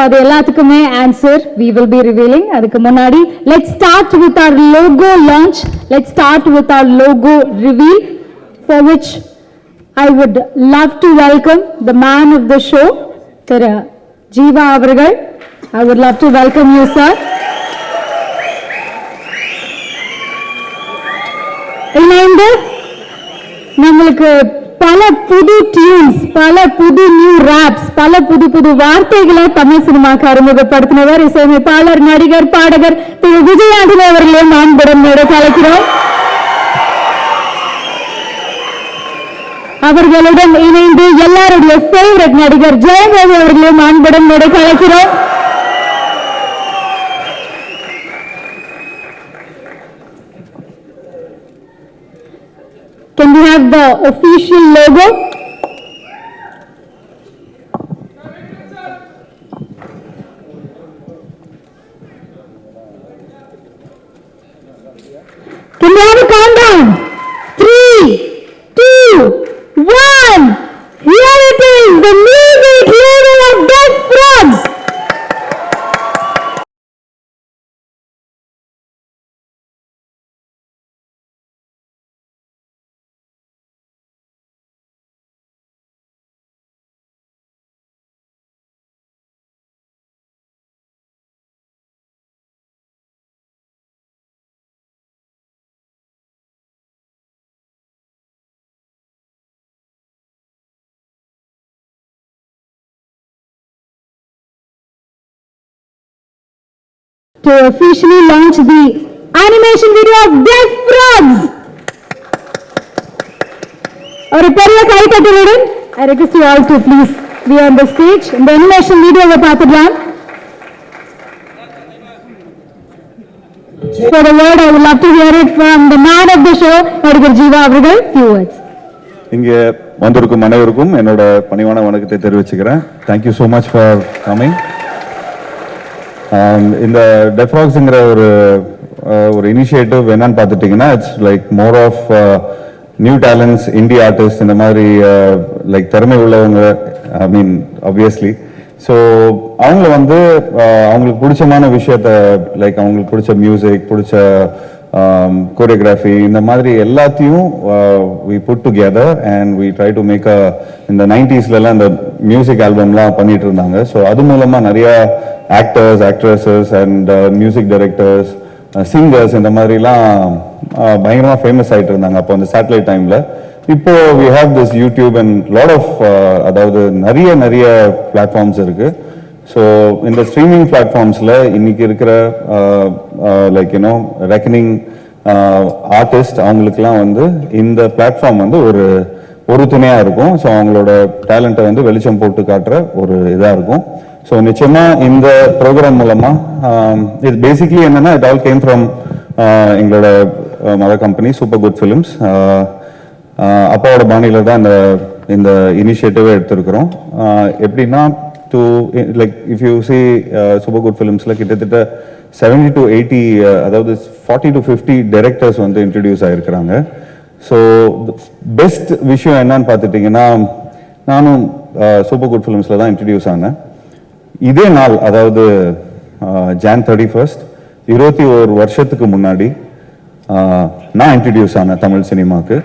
அது எல்லாத்துக்குமே answer we will be revealing. அதுக்கு முன்னாடி let's start with our logo launch. Let's start with our logo reveal, for which I would love to welcome the man of the show, Thiru Jeeva அவர்கள். I would love to welcome you, sir. இணைந்து நம்மளுக்கு பல புது tunes, பல புது new robs, பல புது புது வார்த்தைகளை தமிழ் சினிமாக்கு அறிமுகப்படுத்தினவர் இசையமைப்பாளர், நடிகர், பாடகர் திரு விஜய் ஆண்டனி அவர்களையும் அன்புடன் அழைக்கிறோம். அவர்களுடன் இணைந்து எல்லாருடைய ஃபேவரட் நடிகர் ஜெயம் ரவி அவர்களையும் அன்புடன் அழைக்கிறோம். Can we have the official logo? Can we have a countdown? 3, 2, 1. Here it is, the music hero of Death Frogs. To officially launch the animation video of Death Frogs. ஒரு பெரிய கைத்தட்டலுடன் I request you all to please be on the stage. இந்த animation video பார்த்துடலாம். For the word, I would love to hear it from the man of the show, நடிகர் ஜீவா அவர்கள். Few words. இங்கே வந்திருக்கும் அனைவருக்கும் என்னோட பணிவான வணக்கத்தை தெரிவிச்சுக்கிறேன். Thank you so much for coming. இந்த Death Frogsங்கிற ஒரு இனிஷியேட்டிவ் என்னன்னு பார்த்துட்டிங்கன்னா, it's like more of new talents, indie artist, இந்த மாதிரி லைக் திறமை உள்ளவங்க, ஐ மீன் ஆப்வியஸ்லி. ஸோ அவங்கள அவங்களுக்கு பிடிச்சமான விஷயத்த, லைக் அவங்களுக்கு பிடிச்ச மியூசிக், பிடிச்ச கோரியோகிராஃபி, இந்த மாதிரி எல்லாத்தையும் we put together and we try to make இந்த 90sலாம் இந்த மியூசிக் ஆல்பம்லாம் பண்ணிட்டு இருந்தாங்க. ஸோ அது மூலமாக நிறைய actors, actresses and music directors, singers இந்த மாதிரிலாம் பயங்கரமாக ஃபேமஸ் ஆகிட்டு இருந்தாங்க அப்போ அந்த சேட்டலைட் டைமில். இப்போ we have this YouTube and lot of அதாவது நிறைய பிளாட்ஃபார்ம்ஸ் இருக்குது. ஸோ இந்த ஸ்ட்ரீமிங் பிளாட்ஃபார்ம்ஸில் இன்னைக்கு இருக்கிற லைக் ரெக்கனிங் ஆர்டிஸ்ட் அவங்களுக்குலாம் இந்த பிளாட்ஃபார்ம் ஒரு துணையாக இருக்கும். ஸோ அவங்களோட டேலண்ட்டை வெளிச்சம் போட்டு காட்டுற ஒரு இதாக இருக்கும். ஸோ நிச்சயமாக இந்த ப்ரோக்ராம் மூலமாக இது பேசிக்லி என்னென்னா, இட் ஆல் கேம் ஃப்ரம் எங்களோட mother company super good films. அப்பாவோட பாணியில் தான் இந்த இனிஷியேட்டிவே எடுத்திருக்கிறோம். எப்படின்னா, to like if you see super good films like கிட்டத்தட்ட 70 to 80 அதாவது 40 to 50 டைரக்டர்ஸ் இன்ட்ரடியூஸ் ஆயிருக்கிறாங்க. ஸோ பெஸ்ட் விஷயம் என்னன்னு பார்த்துட்டிங்கன்னா, நானும் சூப்பர் குட் ஃபிலிம்ஸில் தான் இன்ட்ரடியூஸ் ஆனேன். இதே நாள், அதாவது Jan 31, 21 வருஷத்துக்கு முன்னாடி நான் இன்ட்ரடியூஸ் ஆனேன் தமிழ் சினிமாவுக்கு.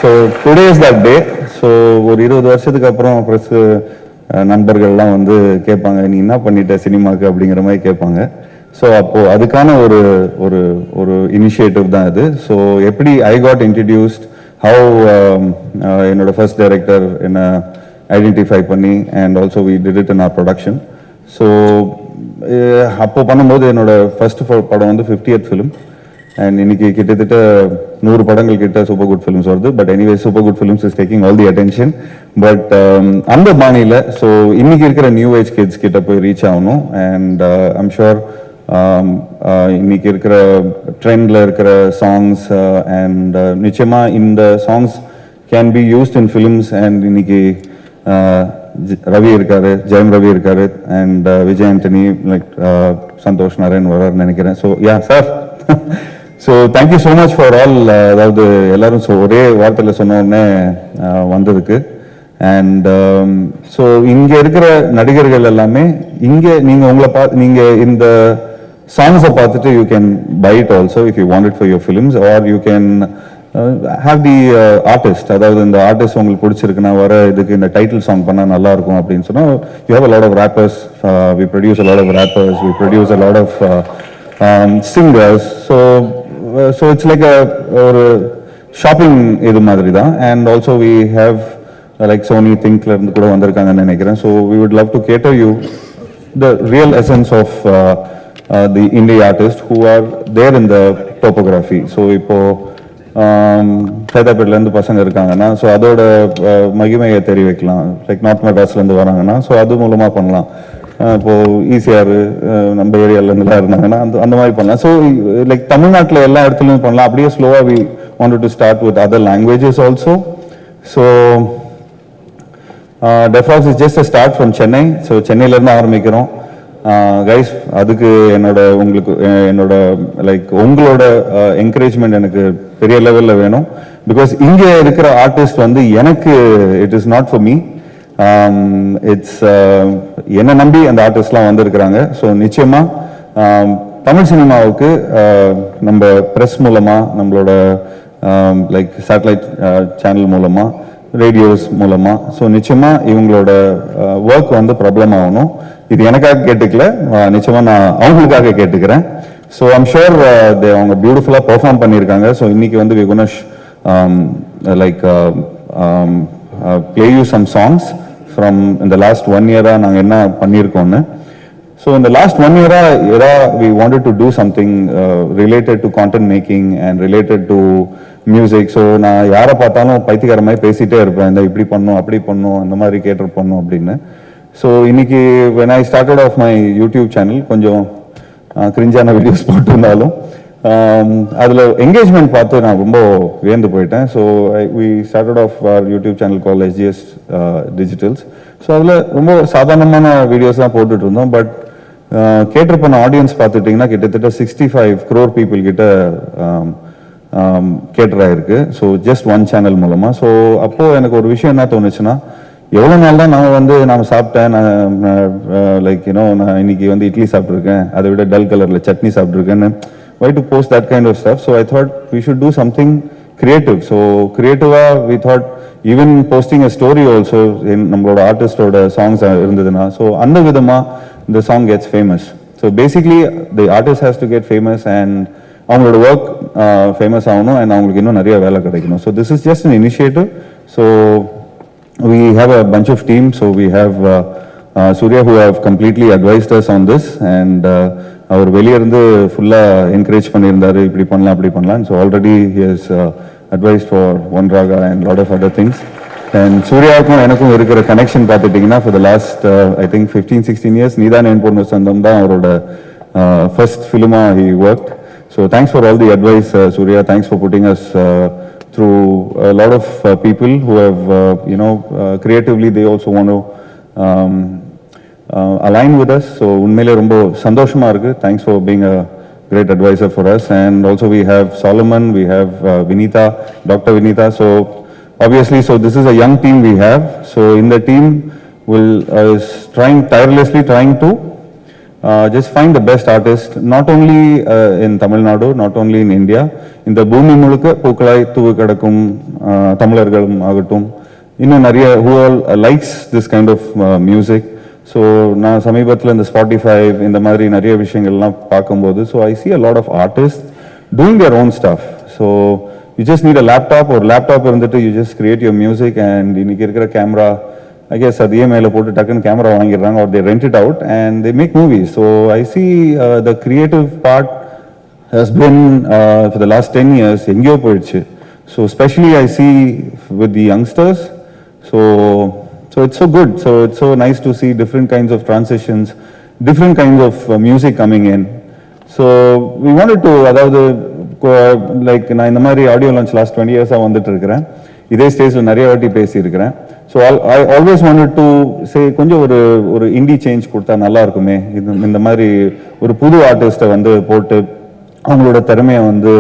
So today is that day. So ஒரு 20 வருஷத்துக்கு அப்புறம் ப்ரெஸ் நண்பர்கள்லாம் கேட்பாங்க, நீ என்ன பண்ணிட்ட சினிமாவுக்கு அப்படிங்கிற மாதிரி கேட்பாங்க. ஸோ அப்போது அதுக்கான ஒரு இனிஷியேட்டிவ் தான் இது. ஸோ எப்படி ஐ காட் இன்ட்ரடியூஸ்ட், ஹவு என்னோட ஃபர்ஸ்ட் டைரக்டர் என்னை ஐடென்டிஃபை பண்ணி and also we did it in our production. So அப்போ பண்ணும்போது என்னோட ஃபர்ஸ்ட் படம் 50th ஃபிலிம். அண்ட் இன்னைக்கு கிட்டத்தட்ட 100 படங்கள் கிட்ட சூப்பர் குட் ஃபிலிம்ஸ் வருது. But anyway super good films is taking all the attention. But அந்த பாணியில் ஸோ இன்னைக்கு இருக்கிற நியூ ஏஜ் கிட்ஸ் கிட்ட போய் ரீச் ஆகணும். அண்ட் ஐம் ஷுர் இன்னைக்கு இருக்கிற ட்ரெண்டில் இருக்கிற சாங்ஸ் அண்ட் நிச்சயமாக இந்த songs can be used in films. And இன்னைக்கு ரவி இருக்காரு, ஜெயம் ரவி இருக்காரு, அண்ட் விஜய் ஆண்டனி, லைக் சந்தோஷ் நாராயண் வரார்னு நினைக்கிறேன். So yeah sir, so thank you so much for all. அதாவது எல்லாரும் ஒரே வார்த்தையில் சொன்ன உடனே வந்ததுக்கு. அண்ட் ஸோ இங்க இருக்கிற நடிகர்கள் எல்லாமே இங்க நீங்க நீங்க இந்த சாங்ஸை பார்த்துட்டு you can buy it also if you want it for your films are you can have the artist, அதாவது இந்த ஆர்டிஸ்ட் உங்களுக்கு பிடிச்சிருக்குன்னா வர இதுக்கு இந்த டைட்டில் சாங் பண்ணால் நல்லா இருக்கும் அப்படின்னு சொன்னால் you have a lot of rappers, we produce a lot of rappers, we produce a lot of singers, so it's like ஒரு ஷாப்பிங் இது மாதிரி தான். And also we have like Sony Thinkல இருந்து கூட வந்திருக்காங்கன்னு நினைக்கிறேன். So we would love to cater you the real essence of the indie artists who are there in the topography. So இப்போ சைதாப்பேட்ல இருந்து பசங்க இருக்காங்கன்னா ஸோ அதோட மகிமையை தெரிய வைக்கலாம். லைக் நார்த் மெட்ராஸ்ல இருந்து வராங்கன்னா ஸோ அது மூலமா பண்ணலாம். இப்போ ஈசிஆர் நம்ம ஏரியால இருந்துலாம் இருந்தாங்கன்னா அந்த மாதிரி பண்ணலாம். ஸோ லைக் தமிழ்நாட்டில் எல்லா இடத்துலையும் பண்ணலாம். அப்படியே ஸ்லோவா we wanted to start with other languages also. So Defrax is just a start from Chennai. So சென்னையிலேருந்து ஆரம்பிக்கிறோம். கைஸ் அதுக்கு என்னோட லைக் உங்களோட என்கரேஜ்மெண்ட் எனக்கு பெரிய லெவலில் வேணும். பிகாஸ் இங்கே இருக்கிற ஆர்டிஸ்ட் வந்து எனக்கு it is not for me, it's என்னை நம்பி அந்த ஆர்டிஸ்ட்லாம் வந்திருக்கிறாங்க. ஸோ நிச்சயமா தமிழ் சினிமாவுக்கு நம்ம ப்ரெஸ் மூலமா நம்மளோட லைக் சேட்டலைட் சேனல் மூலமா ரேடியோஸ் மூலமா ஸோ நிச்சயமா இவங்களோட ஒர்க் வந்து பிரபலமாகணும். இது எனக்காக கேட்டுக்கல, நிச்சயமா நான் அவங்களுக்காக கேட்டுக்கிறேன். ஸோ ஐம் ஷுர் அவங்க பியூட்டிஃபுல்லாக பெர்ஃபார்ம் பண்ணியிருக்காங்க. ஸோ இன்னைக்கு வந்து வி குண like play you some songs from in the last 1 year நாங்கள் என்ன பண்ணியிருக்கோன்னு. So in the last 1 year we wanted to do something related to content making and related to music. So நான் யாரை பார்த்தாலும் பைத்தியக்கார மாதிரி பேசிட்டே இருப்பேன், இந்த இப்படி பண்ணும் அப்படி பண்ணும் அந்த மாதிரி கேட்டர் பண்ணும் அப்படின்னு. ஸோ இன்னைக்கு when I started off my YouTube channel கொஞ்சம் கிரிஞ்சான வீடியோஸ் போட்டிருந்தாலும் அதில் என்கேஜ்மெண்ட் பார்த்து நான் ரொம்ப வியந்து போயிட்டேன். So we started off our YouTube channel called SGS Digitals. So அதில் ரொம்ப சாதாரணமான வீடியோஸ் தான் போட்டுட்டு இருந்தோம். பட் கேட்டர் பண்ண ஆடியன்ஸ் பார்த்துட்டிங்கன்னா கிட்டத்தட்ட 65 crore people கிட்ட கேட்டர் ஆயிருக்கு. ஸோ ஜஸ்ட் ஒன் சேனல் மூலமாக. ஸோ அப்போது எனக்கு ஒரு விஷயம் என்ன தோணுச்சுன்னா, எவ்வளோ நாள் தான் நான் சாப்பிட்டேன், லைக் நான் இன்னைக்கு வந்து இட்லி சாப்பிட்ருக்கேன், அதை விட டல் கலரில் chutney சாப்பிட்ருக்கேன்னு why to post that kind of stuff. So I thought we should do something creative. So creative-ஆ we thought even posting a story also in நம்மளோட ஆர்டிஸ்டோட சாங்ஸ் இருந்ததுன்னா ஸோ அந்த விதமாக the song gets famous. So basically the artist has to get famous and அவங்களோட work famous ஆகணும் and அவங்களுக்கு இன்னும் நிறைய வேலை கிடைக்கணும். So this is just an initiative. So we have a bunch of teams. So we have Surya who have completely advised us on this and அவர் வெளியே இருந்து ஃபுல்லாக என்கரேஜ் பண்ணியிருந்தாரு, இப்படி பண்ணலாம் அப்படி பண்ணலாம். So already he has advice for one raga and lot of other things. And சூர்யாவுக்கும் எனக்கும் இருக்கிற கனெக்ஷன் பார்த்துட்டிங்கன்னா for the last I think 15-16 years நீதான் என் பொண்ணு சொந்தம் தான் அவரோட ஃபர்ஸ்ட் ஃபிலிமாக he work. So thanks for all the advice Surya. Thanks for putting us through a lot of people who have creatively they also want to align with us. So unmele rombo sandoshama irukku. Thanks for being a great advisor for us. And also we have Solomon, we have Vinita, Dr. Vinita. So obviously, so this is a young team we have. So in the team is tirelessly trying to just find the best artist, not only in Tamil Nadu, not only in India. In the பூமி முழுக்க பூக்களாய் தூவு கிடக்கும் தமிழர்களும் ஆகட்டும், இன்னும் நிறைய who all likes this kind of music. So நான் சமீபத்தில் இந்த ஸ்பாட்டிஃபை இந்த மாதிரி நிறைய விஷயங்கள்லாம் பார்க்கும்போது so I see a lot of artists doing their own stuff. So you just need a laptop, ஒரு லேப்டாப் இருந்துட்டு you just create your music and இன்னைக்கு இருக்கிற கேமரா I guess அது EMI போட்டு டக்குன்னு camera வாங்கிடுறாங்க or they rent it out and they make movies. So I see the creative part has been for the last 10 years எங்கேயோ போயிடுச்சு. So especially I see with the youngsters. So it's so good. So it's so nice to see different kinds of transitions, different kinds of music coming in. So we wanted to, அதாவது like நான் இந்த மாதிரி audio launch last 20 years வந்துட்டு இருக்கிறேன். இதே ஸ்டேஜில் நிறைய வாட்டி பேசியிருக்கிறேன். So I always wanted to say கொஞ்சம் ஒரு இண்டி சேஞ்ச் கொடுத்தா நல்லா இருக்குமே, இந்த மாதிரி ஒரு புது ஆர்டிஸ்ட்டை வந்து போட்டு அவங்களோட திறமையை வந்து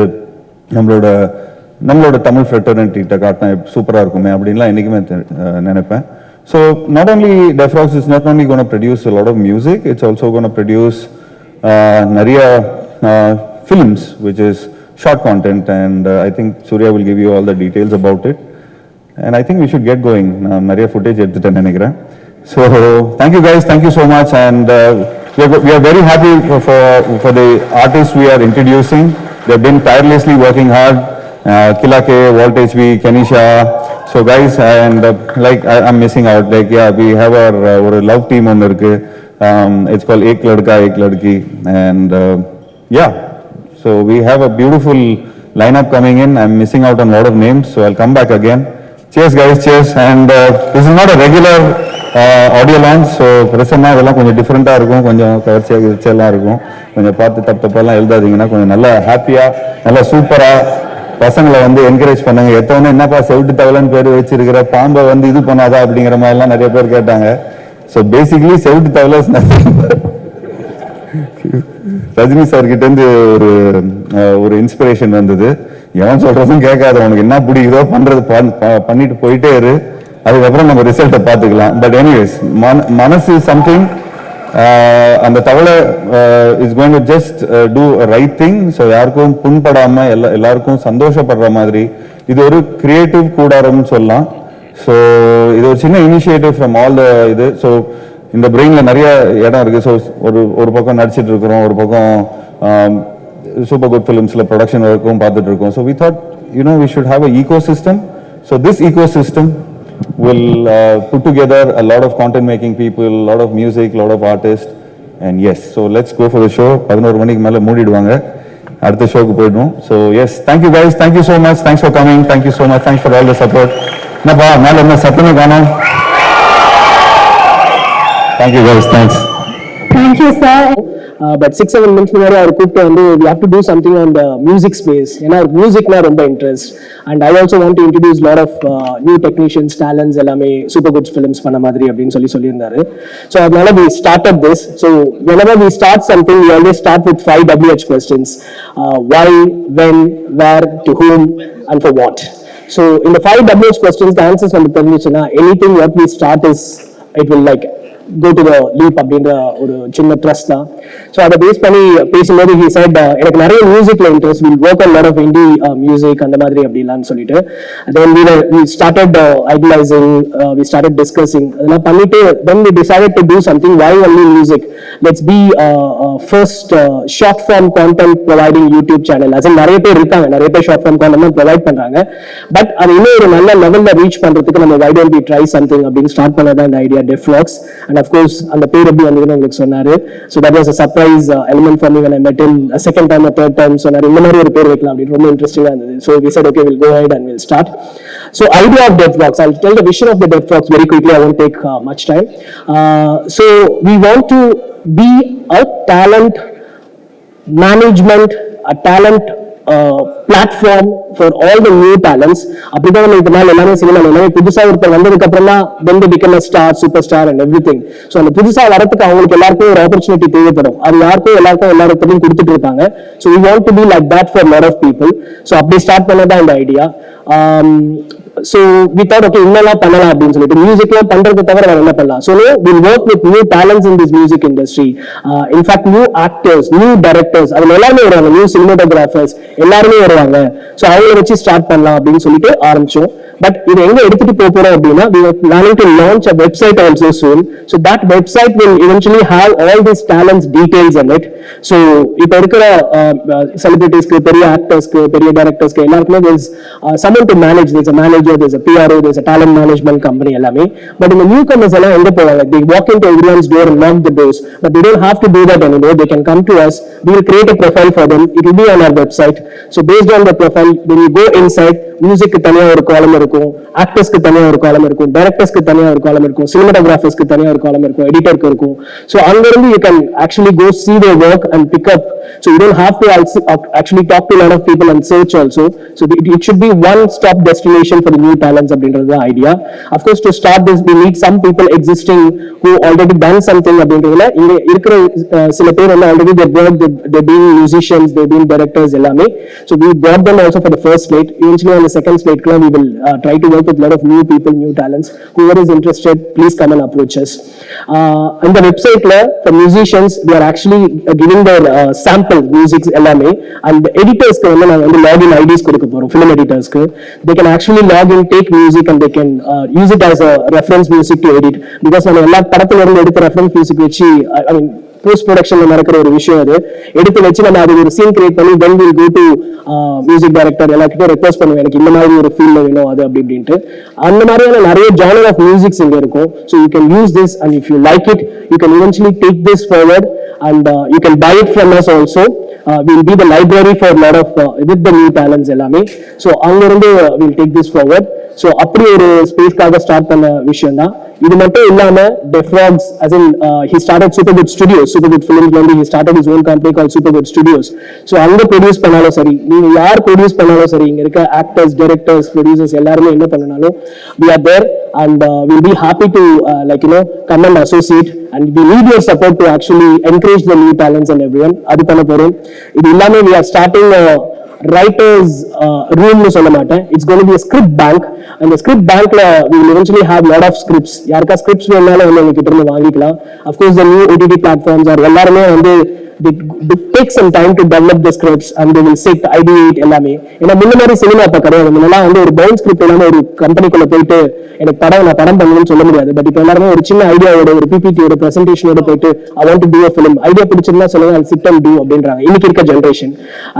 நம்மளோட நம்மளோட தமிழ் ஃப்ரெட்டர்னிட்டிகிட்ட காட்டினா சூப்பராக இருக்குமே அப்படின்லாம் என்றைக்குமே நினைப்பேன். So not only Defrax is not only gone produce a lot of music, it's also going to produce நிறைய films which is short content, and I think Surya will give you all the details about it, and I think we should get going. நான் நிறைய footage எடுத்துட்டேன்னு நினைக்கிறேன். So thank you guys, thank you so much, and we are very happy for the artists we are introducing. They've been tirelessly working hard. Kilake, Walt HB, Kenisha. So guys, and like I'm missing out. Like yeah, we have our love team on irukku. It's called Ek Ladka Ek Ladki, and yeah. So we have a beautiful lineup coming in. I'm missing out on a lot of names, so I'll come back again. Cheers guys, cheers. And this is not a regular audio launch, so Prasanna இதெல்லாம் கொஞ்சம் டிஃப்ரெண்ட்டாக இருக்கும், கொஞ்சம் கவர்ச்சியாக கிச்செல்லாம் இருக்கும். கொஞ்சம் பார்த்து தப்பெல்லாம் எழுதாதீங்கன்னா கொஞ்சம் நல்லா ஹாப்பியாக நல்லா சூப்பராக பசங்களை வந்து என்கரேஜ் பண்ணுங்க. எத்தவொன்னே என்னப்பா செவிட்டு தவளைன்னு பேர் வச்சிருக்கிற, பாம்பை வந்து இது பண்ணாதா அப்படிங்கிற மாதிரிலாம் நிறைய பேர் கேட்டாங்க. ஸோ பேசிக்கலி செவிட்டு தவளை ரஜினி சார் கிட்ட இருந்து ஒரு இன்ஸ்பிரேஷன் வந்தது. எவன் சொல்றதும் கேட்காத, உனக்கு என்ன பிடிக்குதோ பண்றது பண்ணிட்டு போயிட்டே இரு, அதுக்கப்புறம் நம்ம ரிசல்ட்டை பார்த்துக்கலாம். பட் எனிவேஸ் மனசு சம்திங், அந்த தவளை is going to just do right thing. So யாருக்கும் புண்படாம எல்லாருக்கும் சந்தோஷப்படுற மாதிரி இது ஒரு கிரியேட்டிவ் கூடாரம்னு சொல்லலாம். ஸோ இது ஒரு சின்ன இனிஷியேட்டிவ் ஃப்ரம் ஆல் த இது. ஸோ இந்த பிரெயின்ல நிறைய இடம் இருக்கு. ஸோ ஒரு பக்கம் நடிச்சிட்டு இருக்கிறோம், ஒரு பக்கம் சூப்பர் குட் ஃபிலிம்ஸ்ல ப்ரொடக்ஷன் ஒர்க்கும் பார்த்துட்டு இருக்கோம். So we thought we should have a ecosystem. So this ecosystem will put together a lot of content making people, a lot of music, a lot of artists, and yes, so let's go for the show. 11 மணிக்கு மேல மூடிடுவாங்க, அடுத்த ஷோக்கு போய்டுவோம். So yes, thank you guys, thank you so much, thanks for coming, thank you so much, thanks for all the support. என்னப்பா மேல என்ன சத்தமே காணோம்? Thank you guys, thanks. Thank you sir. But 6-7 months முன்னாடி அவர் கூப்பிட்டு வந்து we have to do something on the music space. ஏன்னா மியூசிக்னா ரொம்ப interest, and I also want to introduce lot of new technicians, talents எல்லாமே சூப்பர் குட்ஸ் ஃபிலிம்ஸ் பண்ண மாதிரி அப்படின்னு சொல்லியிருந்தாரு. ஸோ அதனால we started this. So whenever we start something, we always start with 5 WH questions: why, when, where, to whom, and for what. So in the 5 WH questions, the answers நம்ம தெரிஞ்சுச்சுன்னா anything what we start is it will like go to the leap அப்படின்ற ஒரு சின்ன trust தான். So அதை base பண்ணி பேசும்போது he said எனக்கு நிறைய மியூசிக்ல interest, will work on lot of indie music அந்த மாதிரி அப்படிலாம் சொல்லிட்டு then we started idolizing, we started discussing அதெல்லாம் பண்ணிட்டு then we decided to do something. Why only music? Let's be first short form content providing YouTube channel. as in நிறைய பேர் இருக்காங்க, நிறைய பேர் short form content ப்ரொவைட் பண்றாங்க, but அது இன்னும் ஒரு நல்ல லெவல்ல ரீச் பண்றதுக்கு நம்ம why don't we try something அப்படின்னு ஸ்டார்ட் பண்ணதான் இந்த ஐடியா டெஃப்லாக்ஸ். and of course அந்த பேர் எப்படி வந்ததுன்னு உங்களுக்கு சொன்னாரு. so that was a surprise element for me when I met him a second time or third time. சொன்னாரு இந்த மாதிரி ஒரு பேர் வைக்கலாம் அப்படின்னு, ரொம்ப இன்ட்ரெஸ்டிங்கா இருந்தது. so we said okay, we'll go ahead and we'll start. So idea of DevVlogs, I'll tell the vision of the DevVlogs very quickly, I won't take much time. So we want to be a talent management, a talent platform for all the new talents. அப்படிதான் நம்ம இதனால எல்லாமே cinema எல்லாமே புதுசா ஒருத்தர் வந்ததுக்கு அப்புறமா then they become a star, superstar and everything. so அந்த புதுசா வரதுக்கு அவங்களுக்கு எல்லாருக்கும் ஒரு ஆப்பர்ச்சுனிட்டி தேவைப்படும். அது யாருக்கும் எல்லாருக்கும் கொடுத்துட்டு இருக்காங்க. so we want to be like that for a lot of people. so அப்படி ஸ்டார்ட் பண்ணதான் இந்த idea. so we thought okay இன்னெல்லாம் பண்ணலாம் அப்படின்னு சொல்லிட்டு மியூசிக்லாம் பண்றதை தவிர வேற என்ன பண்ணலாம். so we'll work with new talents in this music industry. In fact new actors, new directors, அவங்க எல்லாரும் வருவாங்க, new cinematographers எல்லாருமே வருவாங்க. so அவங்கள வச்சு ஸ்டார்ட் பண்ணலாம் அப்படின்னு சொல்லிட்டு ஆரம்பிச்சோம். பட் இது எங்க எடுத்துட்டு போறோம் அப்படின்னா we are planning to launch a website also soon. so that website will eventually have all these talents details in it. so இப்ப இருக்கிற செலிபிரிட்டிஸ்க்கு, பெரிய ஆக்டர்ஸ்க்கு, பெரிய டைரக்டர்ஸ்க்கு எல்லாருக்குமே there is someone to manage. There's a manager, there's a PRO, there's a talent management company எல்லாமே. but in the newcomers எல்லாம் எங்க போவாங்க? they walk into everyone's door and knock the doors, but they don't have to do that anymore. they can come to us, we will create a profile for them, it will be on our website. so based on the profile, when you go inside, மியூசிக்கு தனியா ஒரு காலம் இருக்கும், ஆக்டர்ஸ்க்கு தனியா ஒரு காலம் இருக்கும், டைரக்டர்ஸ்க்கு தனியா ஒரு காலம் இருக்கும், சினிமாட்டோகிராஃபர்ஸ்க்கு தனியா ஒரு காலம் இருக்கும், எடிட்டருக்கு இருக்கும். ஸோ அங்கிருந்து you can actually go see their work and pick up. So you don't have to actually talk to a lot of people and search also. So it should be one stop destination for the new talents அப்படின்றது the idea. Of course, to start this we need some people existing who already done something அப்படின்றதுல இங்க இருக்கிற சில பேர் வந்து already they being musicians, they being directors எல்லாமே. So we brought them also for the first slate. Eventually on the second slate we will try to work with a lot of new people, new talents. Whoever is interested, please come and approach us. On the website for musicians we are actually giving their sample music எல்லாமே, and the editors க்கு வந்து நாங்க வந்து login IDs கொடுக்க போறோம். film editors க்கு they can actually log in, take music and they can use it as a reference music to edit, because நம்ம எல்லா படத்துல இருந்து எடுத்த reference music வச்சு I mean போஸ்ட் ப்ரொடக்ஷன்ல நடக்கிற ஒரு விஷயம் அது எடுத்து வச்சு நம்ம அது ஒரு சீன் கிரியேட் பண்ணி then we'll go to music director எல்லாருக்கிட்ட ரெக்வஸ்ட் பண்ணுவேன் எனக்கு இந்த மாதிரி ஒரு ஃபீல்ல வேணும் அது அப்படி அப்படின்ட்டு. அந்த மாதிரியான நிறைய ஜானர் ஆஃப் மியூசிக்ஸ் இங்க இருக்கும். So you can use this and if you like it you can eventually take this forward and you can buy it from us also. We'll be the library for a lot of with the new talents எல்லாமே. So அங்கிருந்து we'll take this forward. So அப்படி ஒரு ஸ்பேஸ்க்காக start பண்ண விஷயம் தான் இது. மட்டும் இல்லாம டெஃப்ராக்ஸ் as in he started Super Good Studios, Super Good Films வந்து he started his own company called Super Good Studios. So அங்க ப்ரொடியூஸ் பண்ணாலும் சரி, நீங்க யார் ப்ரொடியூஸ் பண்ணாலும் சரி, இங்க இருக்க ஆக்டர்ஸ், டைரக்டர்ஸ், ப்ரொடியூசர்ஸ் எல்லாருமே என்ன பண்ணனாலும் we are there and we'll be happy to like you know come and associate and we need your support to actually encourage the new talents and everyone. அது பண்ண போறோம். இது இல்லாம we are starting writers room னு சொல்ல மாட்டேன், it's going to be a script bank. அந்த script bankல we will eventually have lot of scripts. யாருக்கா scripts வேணாலும் வந்து எங்க கிட்ட இருந்து வாங்கிக்கலாம். of course the new OTT platforms are எல்லாருமே வந்து they take some time to develop the scripts and they will sit ideate எல்லாமே. ஏன்னா முன்ன மாதிரி சினிமா அப்ப கிடையாது. முன்னெல்லாம் வந்து ஒரு பவுண்ட் ஸ்கிரிப்ட் இல்லாம ஒரு கம்பெனிக்குள்ள போயிட்டு எனக்கு நான் படம் பண்ணணும்னு சொல்ல முடியாது. பட் இப்போ எல்லாருமே ஒரு சின்ன ஐடியாவோட, ஒரு பிபிடியோட, பிரசன்டேஷனோட போயிட்டு I want to do a film, idea பிடிச்சிருந்தா சொல்லுங்க, I'll sit and do அப்படின்றாங்க இன்னைக்கு இருக்க generation.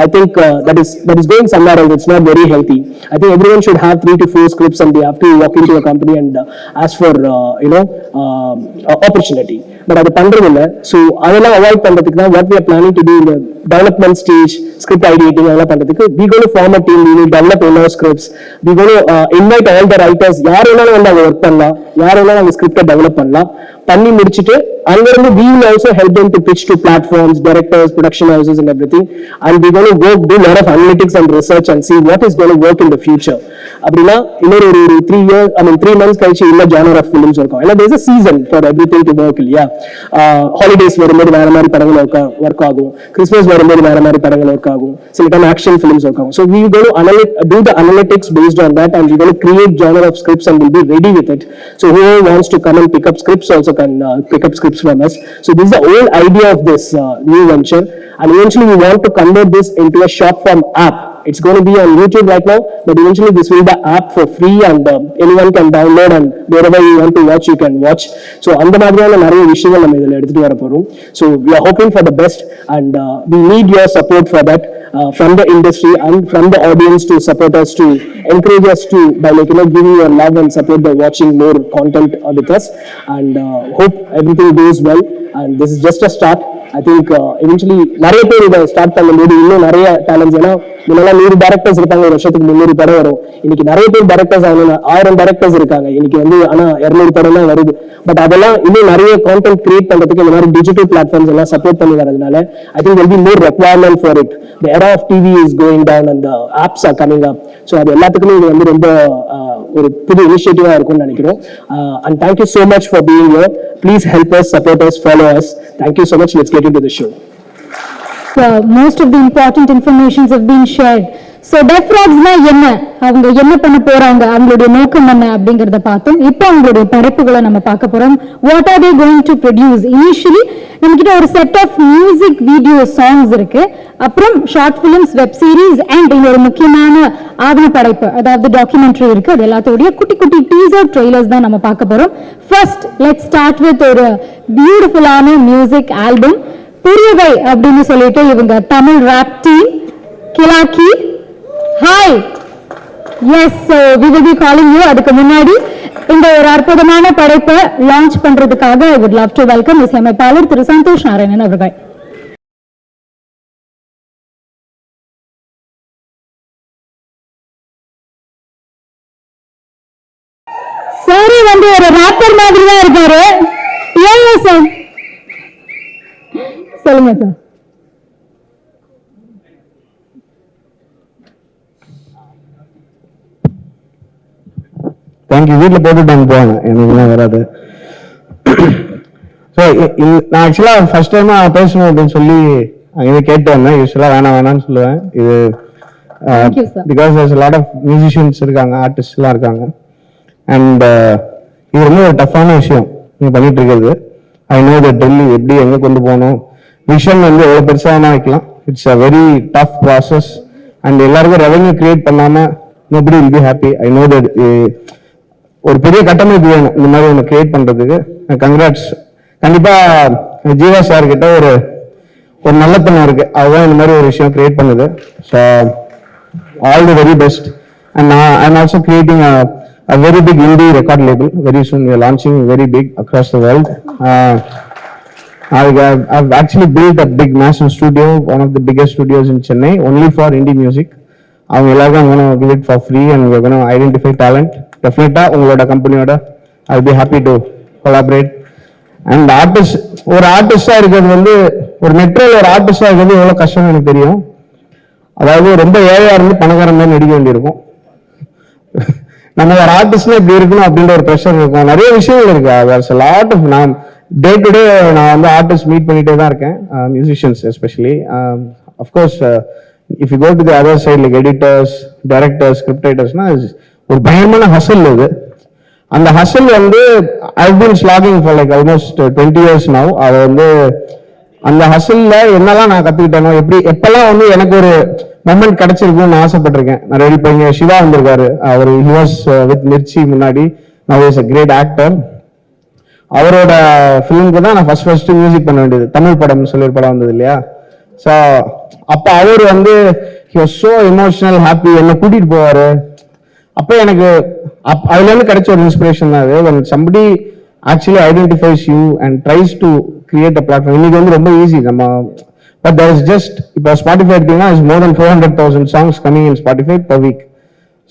I think that is going somewhere else. It's not very healthy. I think everyone should have 3 to 4 scripts and they have to walk into a company and ask for opportunity. But அது பண்றது இல்ல. So அதெல்லாம் avoid பண்றதுக்கு தான் what we are planning to do in the development stage, script ideating அதெல்லாம் பண்றதுக்கு we going to form a team, we will develop in-house scripts, we going to invite all the writers. யார் வேணாலும் வந்து அவங்க work பண்ணலாம், யார் வேணாலும் அவங்க ஸ்கிரிப்டை டெவலப் பண்ணலாம். பண்ணி முடிச்சுட்டு அங்கிருந்து we will also help them to pitch to platforms, directors, production houses and everything, and we going to do a lot of analytics and research and see what is going to work in the future. அப்படின்னா இன்னொரு ஒரு 3 months கழிச்சு இல்ல genre of films இருக்கும். ஏன்னா there is a season for everything to work இல்லையா. Holidays வரும்போது வேற மாதிரி படங்கள் ஒர்க் ஆகும், கிறிஸ்மஸ் வரும்போது வேற மாதிரி படங்கள் ஒர்க் ஆகும், சில டைம் ஆக்ஷன் ஃபிலிம்ஸ் ஒர்க் ஆகும். So we going to do the analytics based on that and we going to create genre of scripts and we'll be ready with it. So whoever wants to come and pick up scripts also can pick up scripts from us. So this is the whole idea of this new venture, and eventually we want to convert this into a short form app. It's going to be on YouTube right now, but eventually this will be the app for free and anyone can download and wherever you want to watch you can watch. So அந்த மாதிரியான நிறைய விஷயங்கள் நம்ம இதில் எடுத்துட்டு வர போறோம். So we are hoping for the best and we need your support for that from the industry and from the audience to support us, to encourage us to by giving your love and support by watching more content with us, and hope everything goes well. And this is just a start. I think eventually நிறைய பேர் இதை start பண்ணும்போது இன்னும் நிறைய talents, ஏன்னா முன்னெல்லாம் 100 directors இருப்பாங்க, ஒரு வருஷத்துக்கு 300 படம் வரும். இன்னைக்கு நிறைய பேர் டேரக்டர்ஸ் ஆகணும், 1000 டேரக்டர்ஸ் இருக்காங்க இன்னைக்கு வந்து, ஆனா 200 படம் தான் வருது. பட் அதெல்லாம் இன்னும் நிறைய கான்டென்ட் கிரியேட் பண்றதுக்கு இந்த மாதிரி டிஜிட்டல் பிளாட்ஃபார்ம்ஸ் எல்லாம் சப்போர்ட் பண்ணி வரதுனால I think there will be more requirement for it. The era of TV is going down and the apps are coming up. So அது எல்லாத்துக்குமே இது வந்து ரொம்ப ஒரு புது இனிஷியேட்டிவா இருக்கும்னு நினைக்கிறோம். And thank you so much for being here. Please help us, support us, follow us. Thank you so much. Let's get into the show. Most of the important informations have been shared. So டெஃப்ராக்ஸ்னா என்ன, அவங்க என்ன பண்ண போறாங்க, அவங்களுடைய நோக்கம் என்ன அப்படிங்கறத பார்த்தோம். இப்போ அவங்களுடைய படைப்புகளை நம்ம பார்க்க போறோம். What are they going to produce? Initially நம்ம கிட்ட ஒரு set of music video songs இருக்கு, அப்புறம் short films, web series and ஒரு முக்கியமான ஆவண படைப்பு, அதாவது டாக்குமெண்ட்ரி இருக்கு. அது எல்லாத்தோடைய குட்டி குட்டி டீசர் ட்ரெய்லர்ஸ் தான் நம்ம பார்க்க போறோம். ஃபர்ஸ்ட் லெட்ஸ் ஸ்டார்ட் வித் ஒரு பியூட்டிஃபுல்லான மியூசிக் ஆல்பம். புரியவை அப்படின்னு சொல்லிட்டு இவங்க தமிழ் ராப் டீம் கிலாக்கி. Hi, yes, we will be calling you. அதுக்கு முன்னாடி இந்த ஒரு அற்புதமான படைப்பை லான்ச் பண்றதுக்காக I would love to welcome இசையமைப்பாளர் திரு சந்தோஷ் நாராயணன் அவர்கள். ஒரு ராப்பர் மாதிரி தான் இருக்காரு. ஏங்க சார் சொல்லுங்க சார். தேங்க்யூ. வீட்டில் போட்டுட்டாங்க போவாங்க, எனக்குலாம் வராது. ஸோ நான் ஆக்சுவலாக ஃபர்ஸ்ட் டைமாக பேசணும் அப்படின்னு சொல்லி அங்கே கேட்டு வந்தேன். யூஸ்வலாக வேணாம்னு சொல்லுவேன். இது because there's a lot of musicians இருக்காங்க, ஆர்டிஸ்ட்லாம் இருக்காங்க. அண்ட் இது ரொம்ப ஒரு டஃப்பான விஷயம் நீங்கள் பண்ணிட்டு இருக்கிறது. ஐ நோ தட் டெல்லி எப்படி எங்கே கொண்டு போகணும், விஷன் வந்து எவ்வளோ பெருசாக வேணா வைக்கலாம். It's a very tough process. And எல்லாருக்கும் ரெவன்யூ கிரியேட் பண்ணாமல் nobody will be happy. I know that ஒரு பெரிய கட்டமைப்பு வேணும் இந்த மாதிரி ஒன்று கிரியேட் பண்றதுக்கு. கங்க்ராட்ஸ். கண்டிப்பா ஜீவா சார் கிட்ட ஒரு நல்லத்தனம் இருக்கு, அதுதான் இந்த மாதிரி ஒரு விஷயம் கிரியேட் பண்ணுது. So all the very best. And I am also creating a very big indie record label. Very soon we are launching very big across the world. I've actually built a big massive studio, one of the biggest studios in Chennai, only for indie music. அவங்க எல்லாருக்கும் I'm going to give it for free and we're going to identify talent. Definitely உங்களோட கம்பெனியோட I'll be happy to collaborate. And artist, ஒரு ஆர்டிஸ்டா இருக்கிறது வந்து ஒரு மெட்ரோல ஒரு ஆர்டிஸ்டா இருக்கிறது எவ்வளவு கஷ்டம் எனக்கு தெரியும். அதாவது ரொம்ப ஏழையா இருந்து பணக்காரன் மாதிரி நடிக்க வேண்டியிருக்கும். நம்ம ஒரு ஆர்டிஸ்ட்னா இப்படி இருக்கணும் அப்படின்ற ஒரு ப்ரெஷர் இருக்கும். நிறைய விஷயங்கள் இருக்கு. லாட் ஆஃப் நான் டே டு டே நான் வந்து ஆர்டிஸ்ட் மீட் பண்ணிட்டே தான் இருக்கேன், musicians especially. Of course if you go to the other side like editors, directors, script ரைட்டர்ஸ்னா ஒரு பயங்கரமான ஹசல் இது. அந்த ஹசல் வந்து I been slogging for like almost 20 years now. அதை வந்து அந்த ஹசல்ல என்னெல்லாம் நான் கத்துக்கிட்டேனோ, எப்பெல்லாம் வந்து எனக்கு ஒரு மொமெண்ட் கிடைச்சிருக்கும்னு நான் ஆசைப்பட்டிருக்கேன். நிறைய இப்போ இங்க சிவா வந்திருக்காரு, அவர் ஹி வாஸ் வித் மிர்ச்சி முன்னாடி, now is a great actor. அவரோட ஃபிலிமுக்கு தான் நான் ஃபர்ஸ்ட் மியூசிக் பண்ண வேண்டியது. தமிழ் படம்னு சொல்லி ஒரு படம் வந்தது இல்லையா? ஸோ அப்போ அவர் வந்து he was so emotional, happy, என்னை கூட்டிட்டு போவாரு. அப்போ எனக்கு அதுல இருந்து கிடைச்ச ஒரு இன்ஸ்பிரேஷன் தான் அது. when somebody actually identifies you and tries to create a platform, இன்னைக்கு வந்து ரொம்ப ஈஸி நம்ம. but there is just இப்போ ஸ்பாட்டிஃபை எடுத்தீங்கன்னா is more than 400,000 songs coming in Spotify per week.